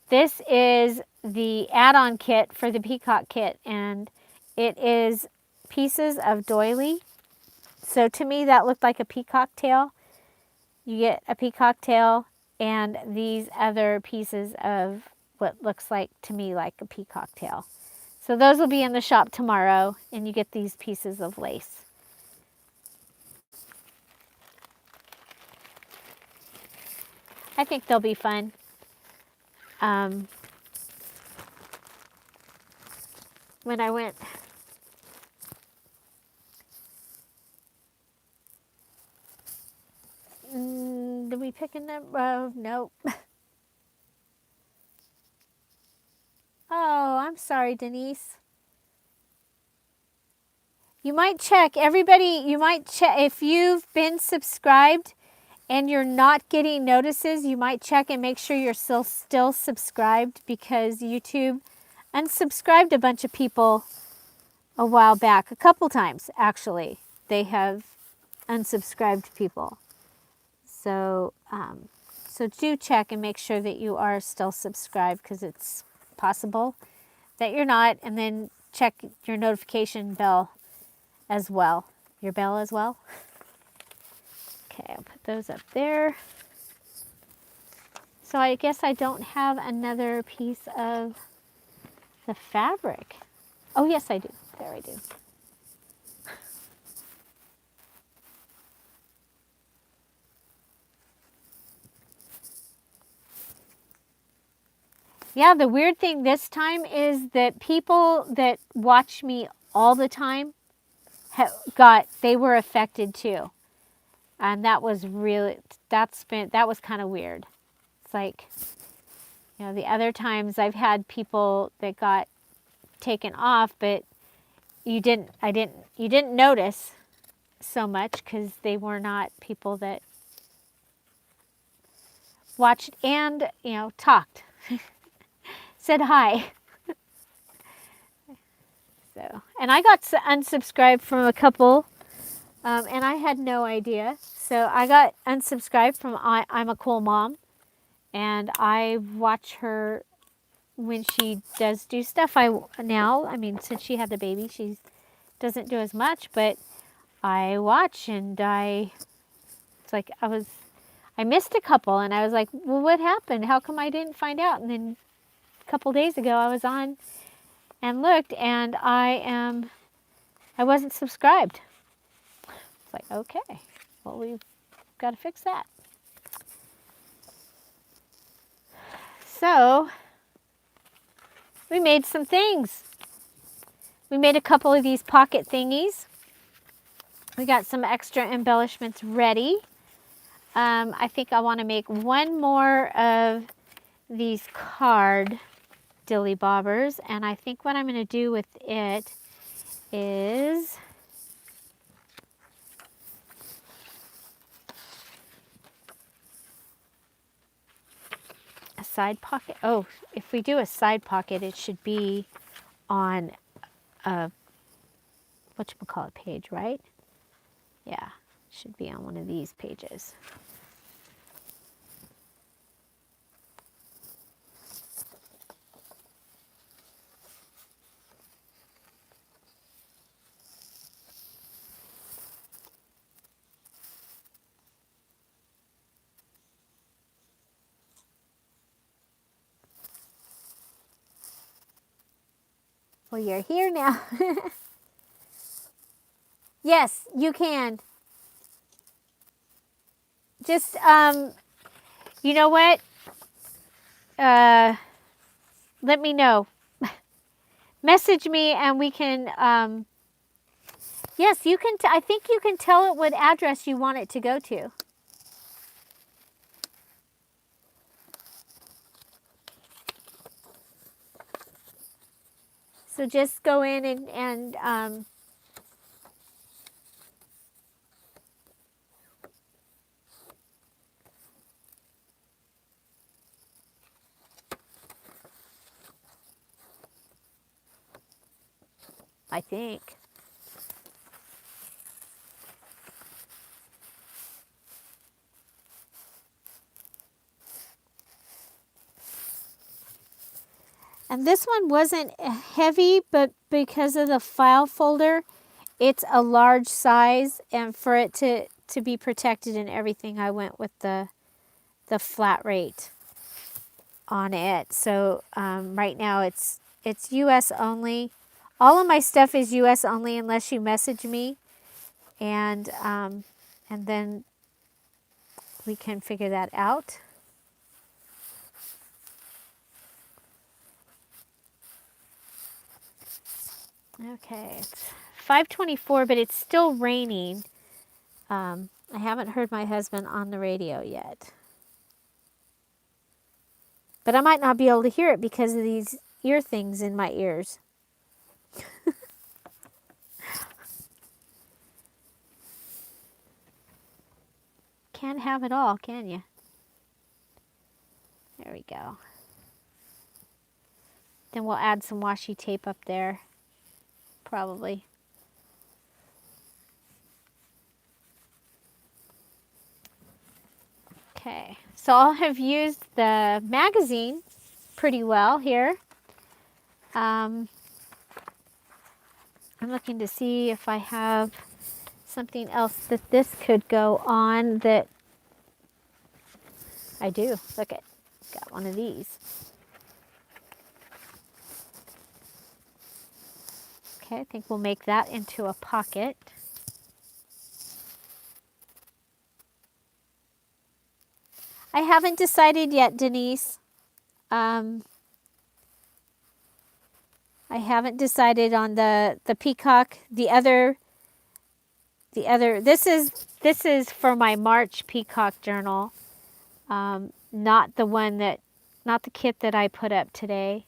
this is the add-on kit for the peacock kit, and it is pieces of doily. So to me that looked like a peacock tail. You get a peacock tail and these other pieces of what looks like to me like a peacock tail. So those will be in the shop tomorrow, and you get these pieces of lace. I think they'll be fun. When I went, did we pick a number? Oh, nope. Oh, I'm sorry, Denise. You might check, everybody, you might check, if you've been subscribed and you're not getting notices, you might check and make sure you're still subscribed, because YouTube unsubscribed a bunch of people a while back. A couple times, actually. They have unsubscribed people. So, so do check and make sure that you are still subscribed, because it's possible that you're not. And then check your notification bell as well. Your bell as well. Okay, I'll put those up there. So I guess I don't have another piece of the fabric. Oh, yes, I do. There I do. Yeah, the weird thing this time is that people that watch me all the time they were affected too. And that was really, that was kind of weird. It's like, the other times I've had people that got taken off, but you didn't notice so much, because they were not people that watched and, talked, said hi. So, and I got unsubscribed from a couple, and I had no idea. So I got unsubscribed from I'm a Cool Mom, and I watch her when she does do stuff. I mean, since she had the baby, she doesn't do as much, but I watch, and it's like I missed a couple, and I was like, well, what happened? How come I didn't find out? And then a couple days ago, I was on and looked, and I wasn't subscribed. It's like, okay, well, we've got to fix that. So we made some things. We made a couple of these pocket thingies. We got some extra embellishments ready. I think I want to make one more of these card dilly bobbers, and I think what I'm going to do with it is side pocket? Oh, if we do a side pocket, it should be on a, whatchamacallit page, right? Yeah, should be on one of these pages. Well, you're here now. Yes, you can. Just, you know what? Let me know. Message me and we can, yes, you can, I think you can tell it what address you want it to go to. So just go in and I think. And this one wasn't heavy, but because of the file folder, it's a large size, and for it to be protected and everything, I went with the flat rate on it. So right now it's US only. All of my stuff is US only unless you message me, and then we can figure that out. Okay, it's 5:24, but it's still raining. I haven't heard my husband on the radio yet. But I might not be able to hear it because of these ear things in my ears. Can't have it all, can you? There we go. Then we'll add some washi tape up there, probably. Okay, so I'll have used the magazine pretty well here. I'm looking to see if I have something else that this could go on that I do. Look at, got one of these. Okay, I think we'll make that into a pocket. I haven't decided yet, Denise. I haven't decided on the peacock. The other. This is for my March peacock journal. Not the one that, not the kit that I put up today.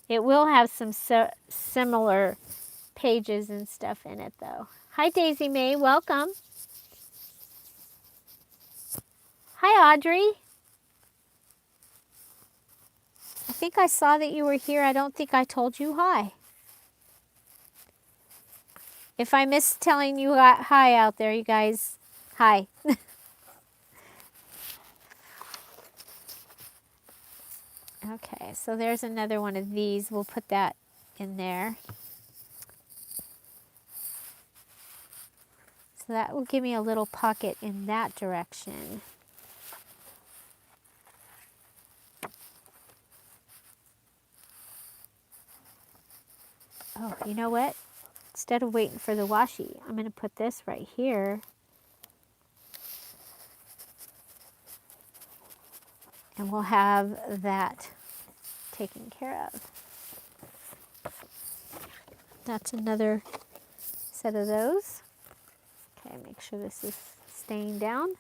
It will have some similar pages and stuff in it, though. Hi, Daisy Mae. Welcome. Hi, Audrey. I think I saw that you were here. I don't think I told you hi. If I miss telling you hi out there, you guys, hi. Okay, so there's another one of these. We'll put that in there. So that will give me a little pocket in that direction. Oh, you know what? Instead of waiting for the washi, I'm going to put this right here. And we'll have that taken care of. That's another set of those. Okay, make sure this is staying down.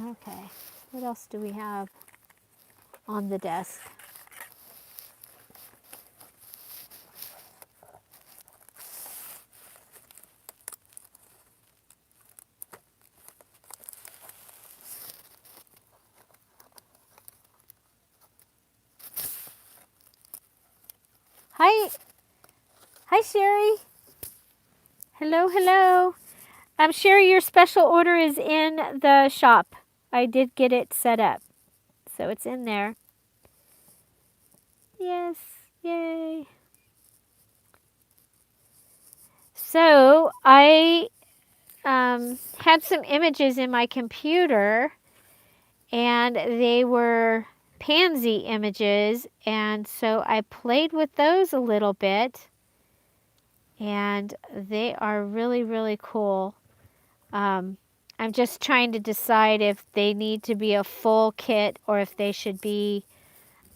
Okay. What else do we have on the desk? Hi. Hi, Sherry. Hello, hello. Sherry, your special order is in the shop. I did get it set up, so it's in there. Yes, yay. So I had some images in my computer, and they were pansy images, and so I played with those a little bit, and they are really, really cool. I'm just trying to decide if they need to be a full kit or if they should be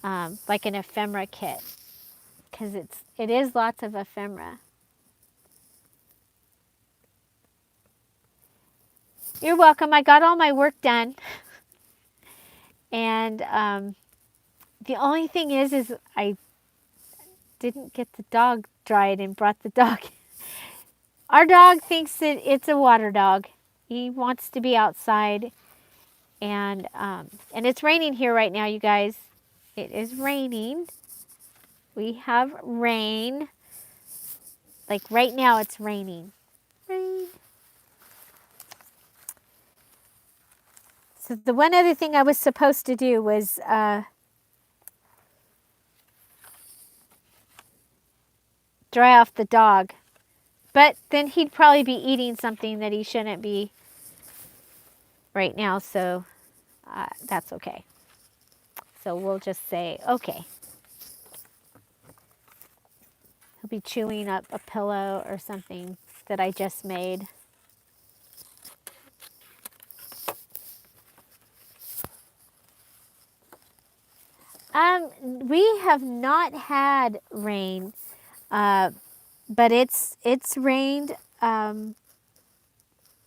like an ephemera kit, because it is lots of ephemera. You're welcome. I got all my work done, and the only thing is I didn't get the dog dried and brought the dog. Our dog thinks that it's a water dog. He wants to be outside, and it's raining here right now, you guys. It is raining. We have rain. Like right now, it's raining. Rain. So the one other thing I was supposed to do was dry off the dog. But then he'd probably be eating something that he shouldn't be right now, so that's okay. So we'll just say, okay. He'll be chewing up a pillow or something that I just made. We have not had rain, but it's rained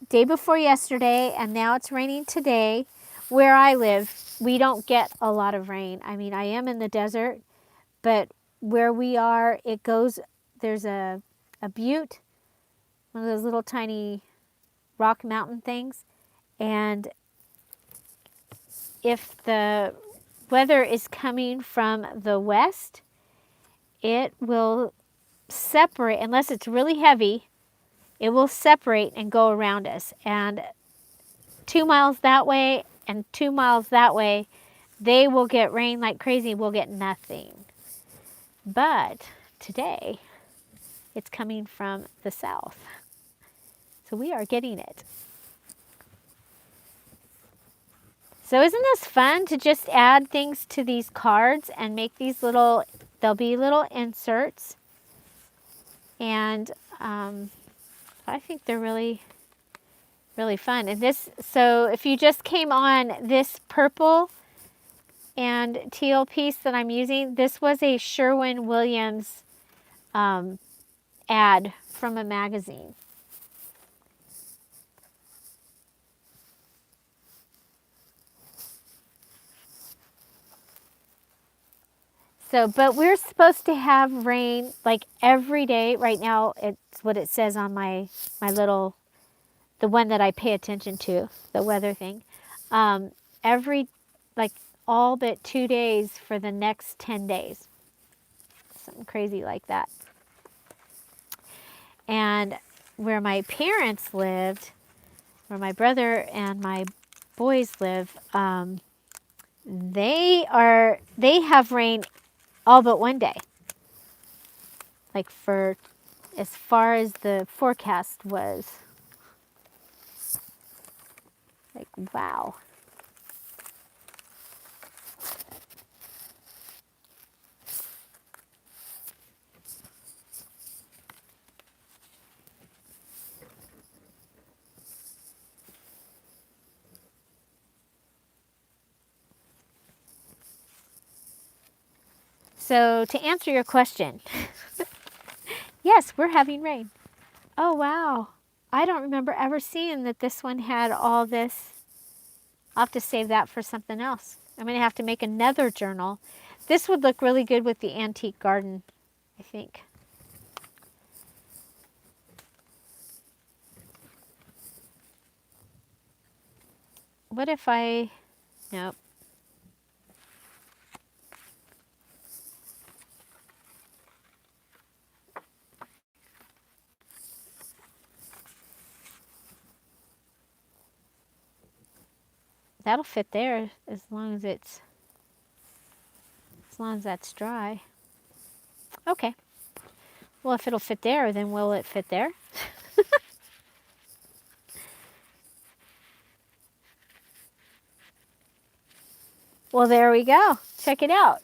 day before yesterday, and now it's raining today. Where I live, we don't get a lot of rain. I mean, I am in the desert, but where we are, it goes, there's a butte, one of those little tiny rock mountain things, and if the weather is coming from the west, it will separate, unless it's really heavy, it will separate and go around us. And 2 miles that way and 2 miles that way, they will get rain like crazy. We'll get nothing. But today, it's coming from the south. So we are getting it. So isn't this fun to just add things to these cards and make these little, there'll be little inserts. And I think they're really, really fun. And this, so if you just came on, this purple and teal piece that I'm using, this was a Sherwin-Williams ad from a magazine. So, but we're supposed to have rain like every day. Right now, it's what it says on my little, the one that I pay attention to, the weather thing. Every, like all but 2 days for the next 10 days. Something crazy like that. And where my parents lived, where my brother and my boys live, they have rain all but 1 day. Like for as far as the forecast was. Like, wow. So to answer your question, yes, we're having rain. Oh, wow. I don't remember ever seeing that this one had all this I'll have to save that for something else. I'm going to have to make another journal. This would look really good with the antique garden, I think. What if nope. That'll fit there as long as that's dry. Okay. Well, if it'll fit there, then will it fit there? Well, there we go. Check it out.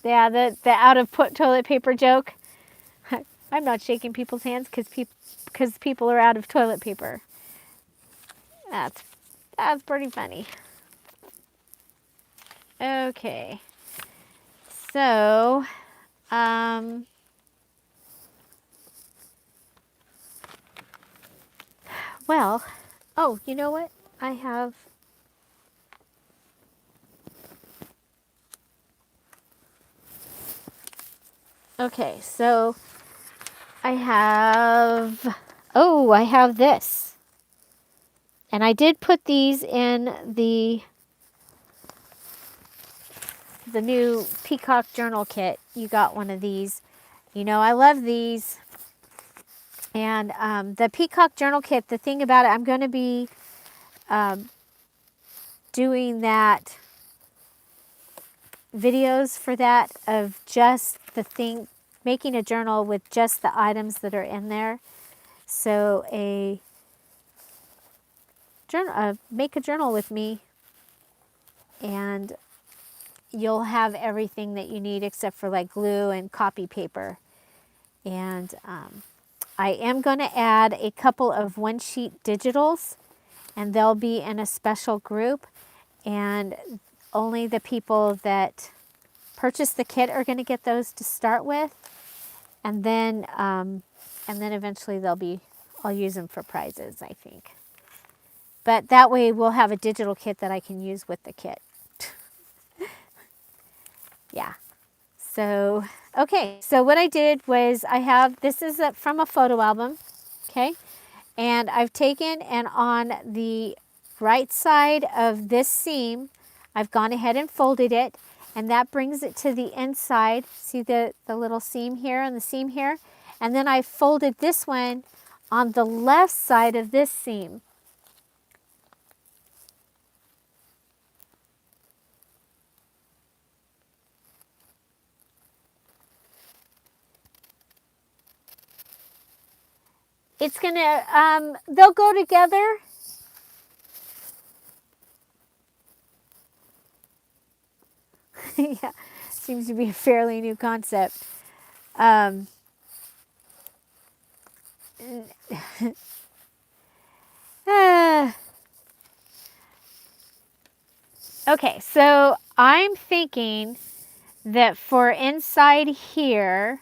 Yeah, the out of toilet paper joke. I'm not shaking people's hands because people are out of toilet paper. That's pretty funny. Okay. So, well, oh, you know what? I have. Okay, so I have this. And I did put these in the new Peacock Journal Kit. You got one of these. You know, I love these. And the Peacock Journal Kit, the thing about it, I'm going to be doing that videos for that of just the thing, making a journal with just the items that are in there. So make a journal with me, and you'll have everything that you need except for like glue and copy paper. And I am going to add a couple of one-sheet digitals, and they'll be in a special group, and only the people that purchase the kit are going to get those to start with, and then eventually I'll use them for prizes, I think. But that way we'll have a digital kit that I can use with the kit. Yeah. So, okay. So what I did was this is from a photo album. Okay. And I've taken, and on the right side of this seam, I've gone ahead and folded it, and that brings it to the inside. See the little seam here and the seam here? And then I folded this one on the left side of this seam. It's gonna, they'll go together. Yeah, seems to be a fairly new concept. Okay, so I'm thinking that for inside here,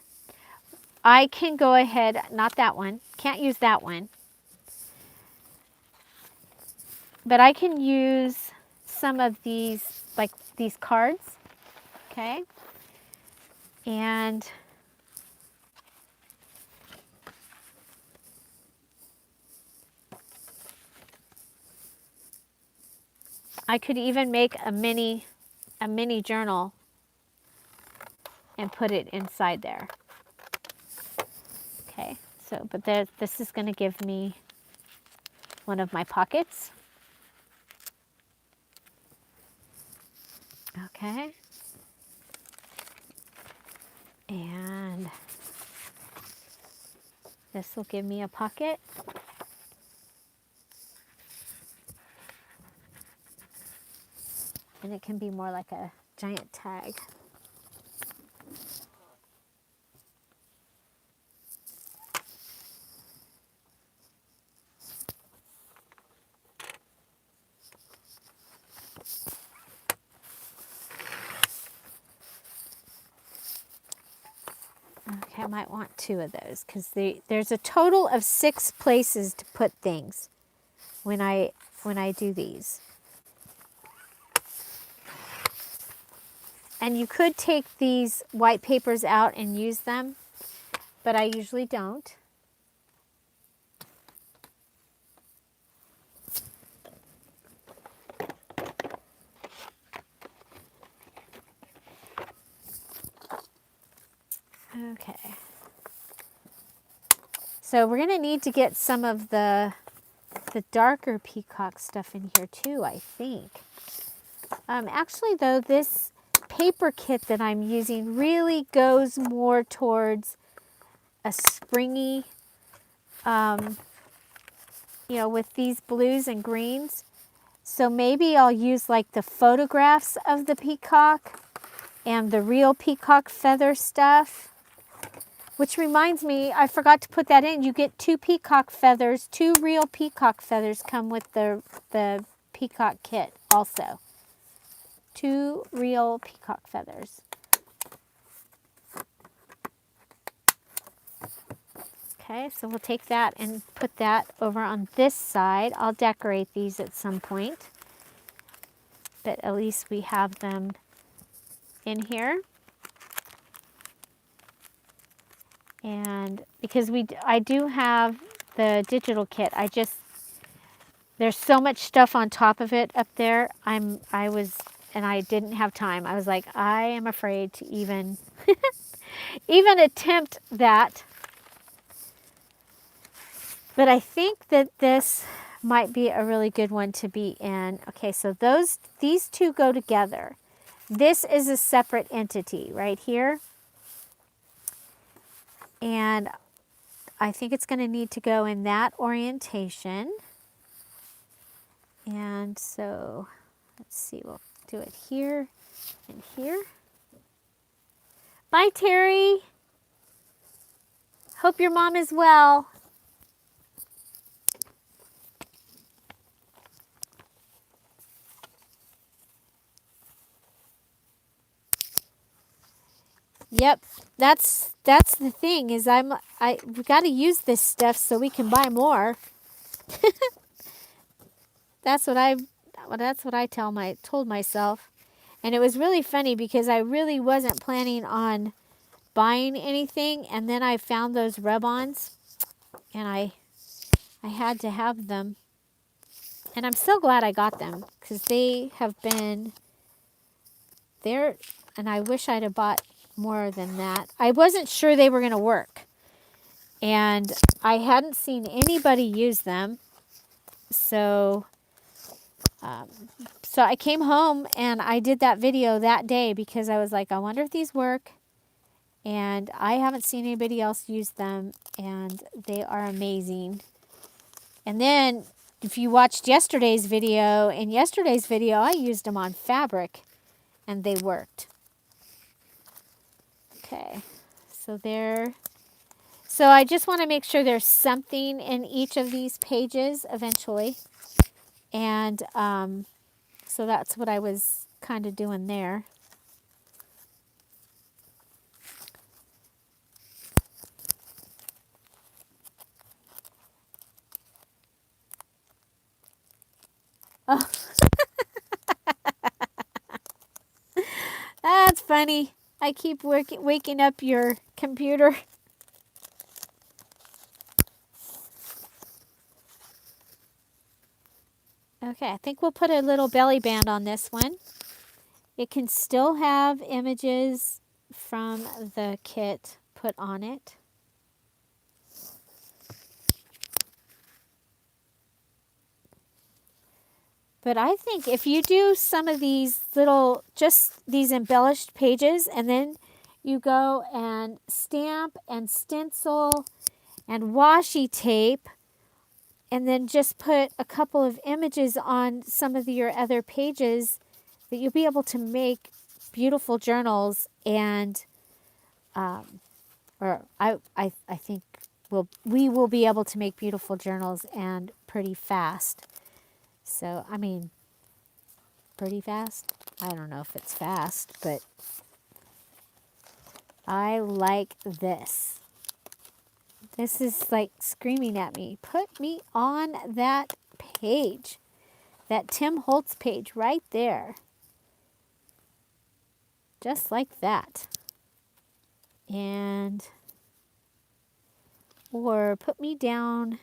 I can go ahead, not that one, can't use that one, but I can use some of these, like these cards, okay? And I could even make a mini journal and put it inside there. Okay, so, but this is going to give me one of my pockets. Okay. And this will give me a pocket. And it can be more like a giant tag. might want 2 of those because there's a total of 6 places to put things when I do these. And you could take these white papers out and use them, but I usually don't. Okay. So we're going to need to get some of the darker peacock stuff in here too, I think. Actually, though, this paper kit that I'm using really goes more towards a springy, you know, with these blues and greens. So maybe I'll use like the photographs of the peacock and the real peacock feather stuff. Which reminds me, I forgot to put that in. You get 2 peacock feathers, 2 real peacock feathers come with the peacock kit also. 2 real peacock feathers. Okay, so we'll take that and put that over on this side. I'll decorate these at some point, but at least we have them in here. And because I do have the digital kit, there's so much stuff on top of it up there. And I didn't have time. I was like, I am afraid to even attempt that. But I think that this might be a really good one to be in. Okay, so these 2 go together. This is a separate entity right here. And I think it's going to need to go in that orientation. And so, let's see, we'll do it here and here. Bye, Terry. Hope your mom is well. Yep, that's the thing is we got to use this stuff so we can buy more. That's what I told myself. And it was really funny because I really wasn't planning on buying anything, and then I found those rub-ons and I had to have them. And I'm so glad I got them because they have been there, and I wish I'd have bought more than that. I wasn't sure they were going to work, and I hadn't seen anybody use them. So I came home and I did that video that day because I was like, I wonder if these work. And I haven't seen anybody else use them, and they are amazing. And then if you watched yesterday's video, I used them on fabric and they worked. Okay, so I just want to make sure there's something in each of these pages eventually. And so that's what I was kind of doing there. Oh. That's funny. I keep waking up your computer. Okay, I think we'll put a little belly band on this one. It can still have images from the kit put on it. But I think if you do some of these just these embellished pages, and then you go and stamp and stencil and washi tape, and then just put a couple of images on some of your other pages, that you'll be able to make beautiful journals. And I think we will be able to make beautiful journals, and pretty fast. So, I mean, pretty fast? I don't know if it's fast, but I like this. This is like screaming at me. Put me on that page. That Tim Holtz page right there. Just like that. And, or put me down.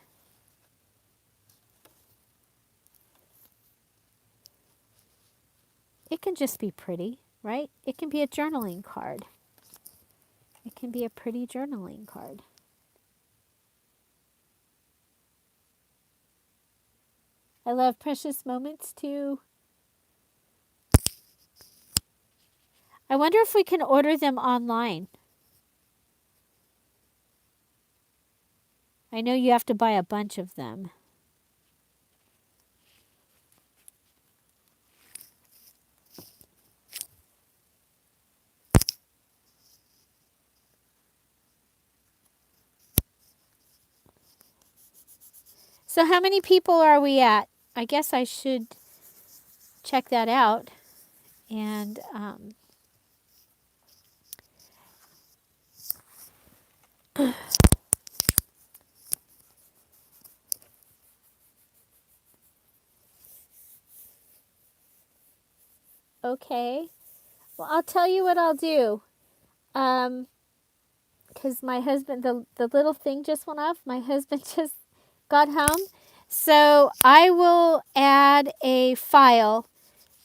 It can just be pretty, right? It can be a journaling card. It can be a pretty journaling card. I love precious moments too. I wonder if we can order them online. I know you have to buy a bunch of them. So how many people are we at? I guess I should check that out. And okay. Well, I'll tell you what I'll do. Because my husband, the little thing just went off. My husband just got home. So I will add a file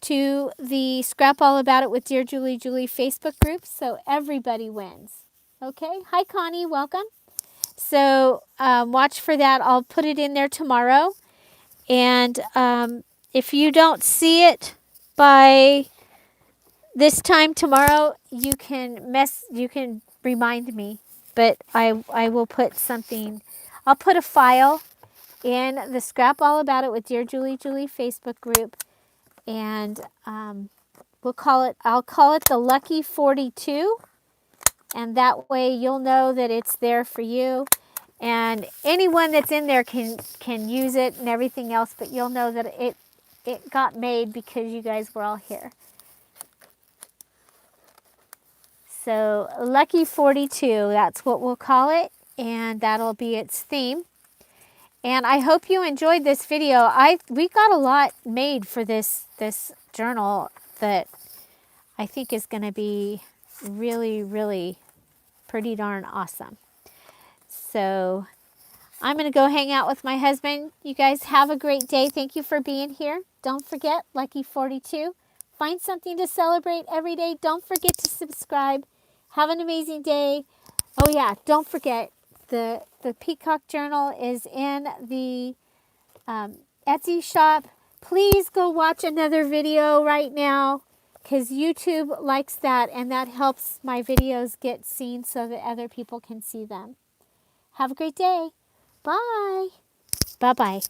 to the Scrap All About It with Dear Julie Facebook group so everybody wins. Okay? Hi, Connie. Welcome. So watch for that. I'll put it in there tomorrow. And if you don't see it by this time tomorrow, you can remind me. But I will put something. I'll put a file in the Scrap All About It with Dear Julie Facebook group, and I'll call it the Lucky 42, and that way you'll know that it's there for you. And anyone that's in there can use it and everything else, but you'll know that it got made because you guys were all here. So Lucky 42, that's what we'll call it, and that'll be its theme. And I hope you enjoyed this video. We got a lot made for this journal that I think is going to be really, really pretty darn awesome. So I'm going to go hang out with my husband. You guys have a great day. Thank you for being here. Don't forget, Lucky 42. Find something to celebrate every day. Don't forget to subscribe. Have an amazing day. Oh yeah, don't forget, the Peacock Journal is in the Etsy shop. Please go watch another video right now because YouTube likes that, and that helps my videos get seen so that other people can see them. Have a great day. Bye. Bye-bye.